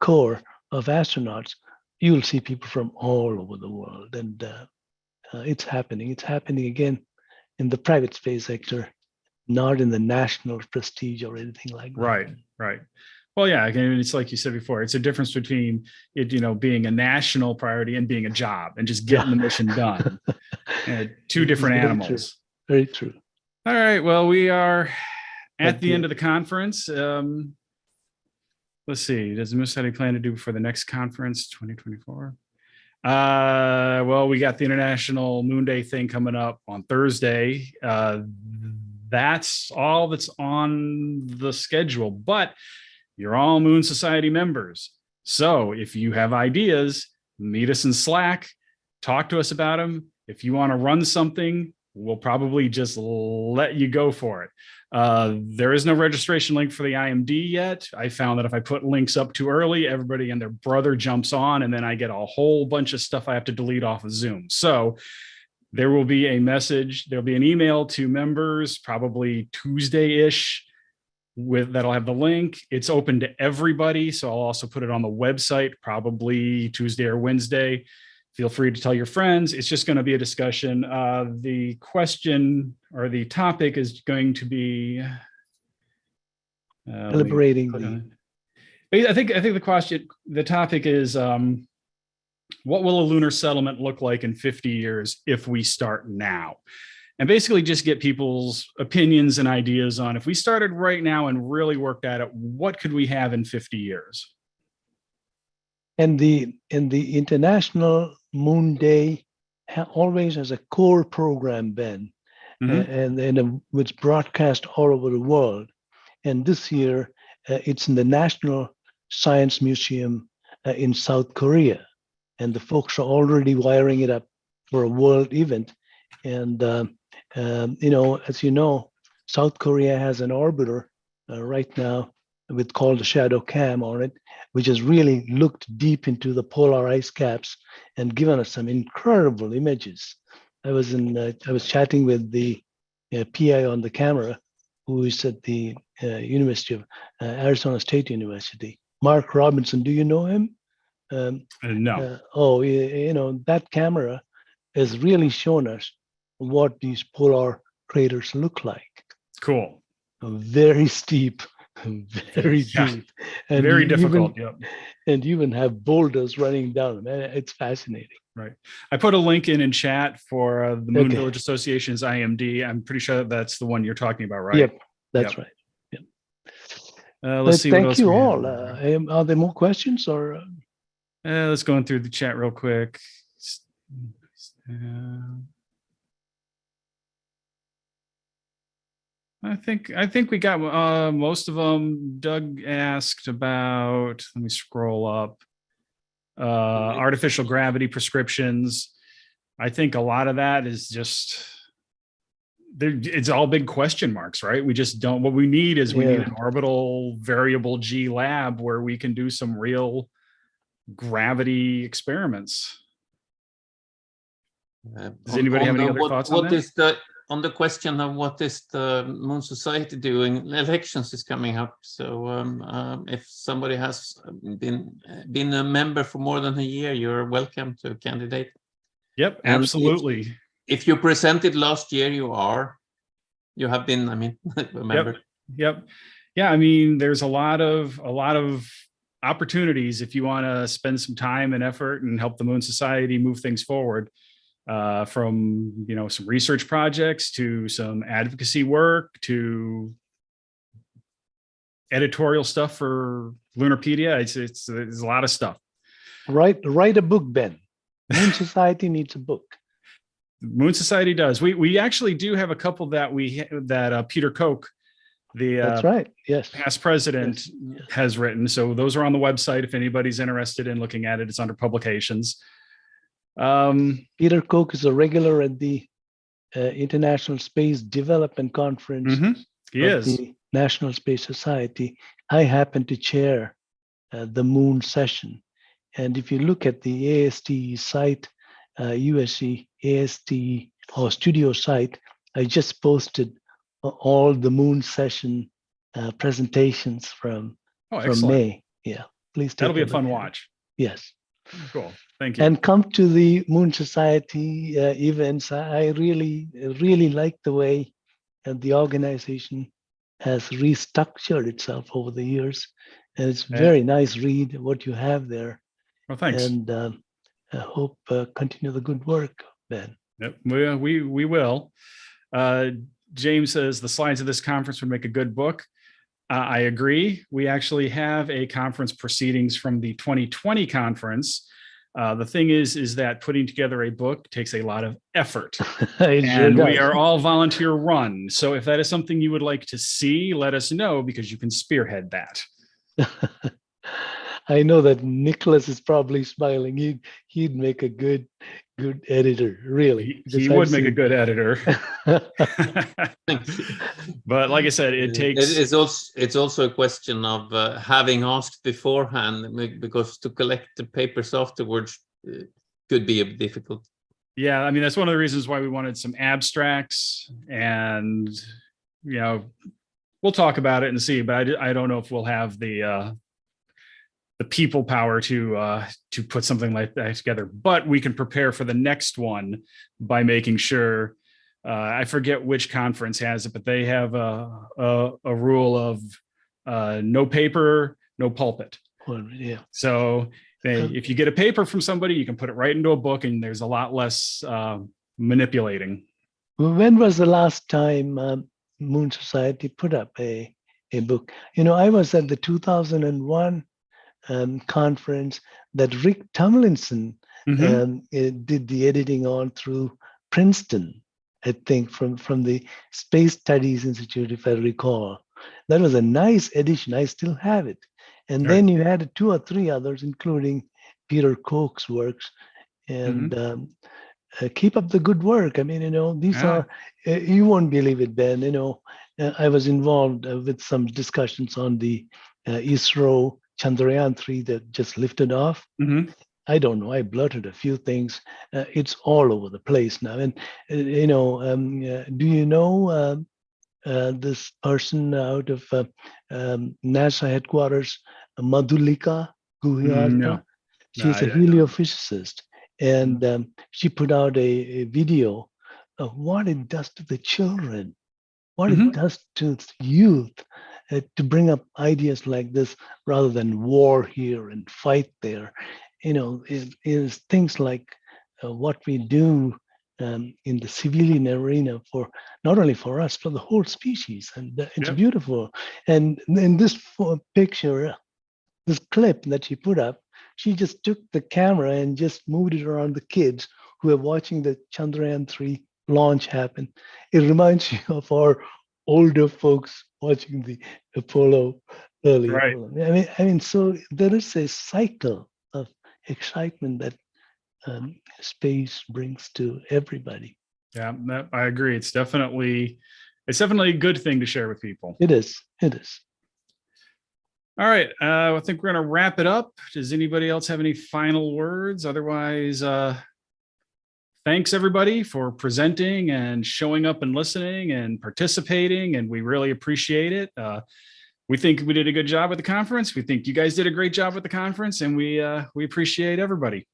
B: core of astronauts, you'll see people from all over the world. And it's happening. It's happening again in the private space sector, not in the national prestige or anything like that.
C: Right. Well, yeah, again, it's like you said before, it's a difference between it, being a national priority and being a job and just getting the mission done. Two different animals.
B: Very true.
C: All right. Well, we are at the end of the conference. Let's see. Does Ms. have any plan to do before the next conference, 2024? Well, we got the International Moon Day thing coming up on Thursday. That's all that's on the schedule, but you're all Moon Society members. So if you have ideas, meet us in Slack, talk to us about them. If you want to run something, we'll probably just let you go for it. There is no registration link for the IMD yet. I found that if I put links up too early, everybody and their brother jumps on, and then I get a whole bunch of stuff I have to delete off of Zoom. So there will be a message. There'll be an email to members, probably Tuesday-ish, that'll have the link. It's open to everybody. So I'll also put it on the website, probably Tuesday or Wednesday. Feel free to tell your friends. It's just going to be a discussion. The question or the topic is going to be
B: deliberating.
C: I think the topic is what will a lunar settlement look like in 50 years if we start now? And basically just get people's opinions and ideas on, if we started right now and really worked at it, what could we have in 50 years?
B: And the International Moon Day always has a core program, Ben, and which broadcast all over the world. And this year, it's in the National Science Museum in South Korea, and the folks are already wiring it up for a world event. And as you know, South Korea has an orbiter right now called the Shadow Cam on it, which has really looked deep into the polar ice caps and given us some incredible images. I was chatting with the PI on the camera, who is at the University of Arizona State University. Mark Robinson, do you know him?
C: No.
B: That camera has really shown us what these polar craters look like.
C: Cool.
B: Very steep, very deep, and
C: very difficult.
B: And you even have boulders running down them. It's fascinating.
C: Right. I put a link in chat for the Moon Village Association's IMD. I'm pretty sure that's the one you're talking about, right?
B: Yep, that's right. Yep.
C: Let's see.
B: Thank you all. Are there more questions or?
C: Let's go through the chat real quick. I think we got most of them. Doug asked about, let me scroll up, artificial gravity prescriptions. I think a lot of that is just, it's all big question marks, right? We just don't, what we need is we need an orbital variable G lab where we can do some real gravity experiments. Does anybody have any other thoughts on that?
A: on the question of what is the Moon Society doing, elections is coming up. So if somebody has been a member for more than a year, you're welcome to candidate.
C: Yep,
A: And
C: absolutely.
A: If you presented last year, you have been, I mean, a member.
C: Yep. Yeah, I mean, there's a lot of opportunities if you want to spend some time and effort and help the Moon Society move things forward. From some research projects to some advocacy work to editorial stuff for Lunarpedia. It's a lot of stuff.
B: Write a book, Ben. Moon Society needs a book.
C: Moon Society does. We actually do have a couple that Peter Koch,
B: That's right. Yes.
C: past president,
B: Yes.
C: has written. So those are on the website if anybody's interested in looking at it. It's under publications.
B: Peter Koch is a regular at the International Space Development Conference
C: He
B: of
C: is.
B: the National Space Society. I happen to chair the Moon session. And if you look at the ASTE site, USC ASTE or studio site, I just posted all the Moon session presentations from May. Yeah, please take
C: That'll be a fun
B: look at it.
C: watch.
B: Yes.
C: Cool. Thank you.
B: And come to the Moon Society events. I really like the way the organization has restructured itself over the years. And it's very nice read what you have there.
C: Well, thanks.
B: And I hope continue the good work, Ben.
C: Yep, we will. James says the slides of this conference would make a good book. I agree. We actually have a conference proceedings from the 2020 conference. The thing is that putting together a book takes a lot of effort. And we are all volunteer run. So if that is something you would like to see, let us know because you can spearhead that.
B: I know that Niklas is probably smiling. He'd make a good editor, really.
C: He would make a good editor. But like I said, it takes.
A: It's also a question of having asked beforehand, because to collect the papers afterwards could be a bit difficult.
C: Yeah, I mean that's one of the reasons why we wanted some abstracts, and we'll talk about it and see. But I don't know if we'll have the people power to put something like that together, but we can prepare for the next one by making sure. I forget which conference has it, but they have a rule of no paper, no pulpit.
B: Well, yeah.
C: So if you get a paper from somebody, you can put it right into a book, and there's a lot less manipulating.
B: When was the last time Moon Society put up a book? I was at the 2001 conference that Rick Tomlinson did the editing on through Princeton, I think, from the Space Studies Institute, if I recall. That was a nice edition. I still have it. And then you had 2 or 3 others, including Peter Koch's works. And keep up the good work. I mean, these are, you won't believe it, Ben. I was involved with some discussions on the ISRO Chandrayaan 3 that just lifted off. I don't know. I blurted a few things. It's all over the place now. And do you know this person out of NASA headquarters, Madhu?
C: No.
B: She's a heliophysicist, and she put out a video of what it does to the children, what it does to youth, to bring up ideas like this rather than war here and fight there. It is things like what we do in the civilian arena for not only for us, for the whole species. And it's beautiful. And in this picture, this clip that she put up, she just took the camera and just moved it around the kids who are watching the Chandrayaan 3 launch happen. It reminds you of our older folks watching the Apollo early.
C: Right.
B: Apollo. I mean, so there is a cycle of excitement that space brings to everybody.
C: Yeah, I agree. It's definitely a good thing to share with people.
B: It is.
C: All right. I think we're going to wrap it up. Does anybody else have any final words? Otherwise, thanks everybody for presenting and showing up and listening and participating, and we really appreciate it. We think we did a good job at the conference. We think you guys did a great job at the conference, and we appreciate everybody.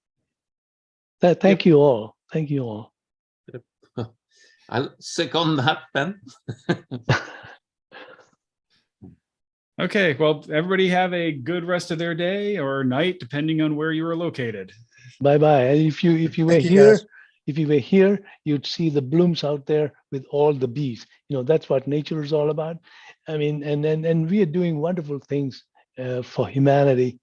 B: Thank you all. Thank you all.
A: I'll second that, Ben.
C: Okay, well, everybody have a good rest of their day or night, depending on where you are located.
B: Bye-bye. And if you were
D: Thank you,
B: here,
D: guys.
B: if you were here, you'd see the blooms out there with all the bees. You know, that's what nature is all about. I mean, and we are doing wonderful things for humanity,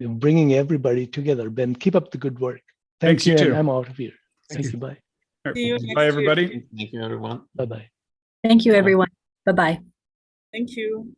B: bringing everybody together. Ben, keep up the good work.
C: Thanks,
B: Thank
C: you
B: you,
C: too.
B: and I'm out of here.
D: Thank
B: Thank
D: you.
B: you. Bye.
C: All right,
G: See you next
C: bye,
G: year.
C: everybody.
A: Thank you, everyone.
B: Bye-bye.
I: Thank you, everyone. Bye-bye.
G: Thank you.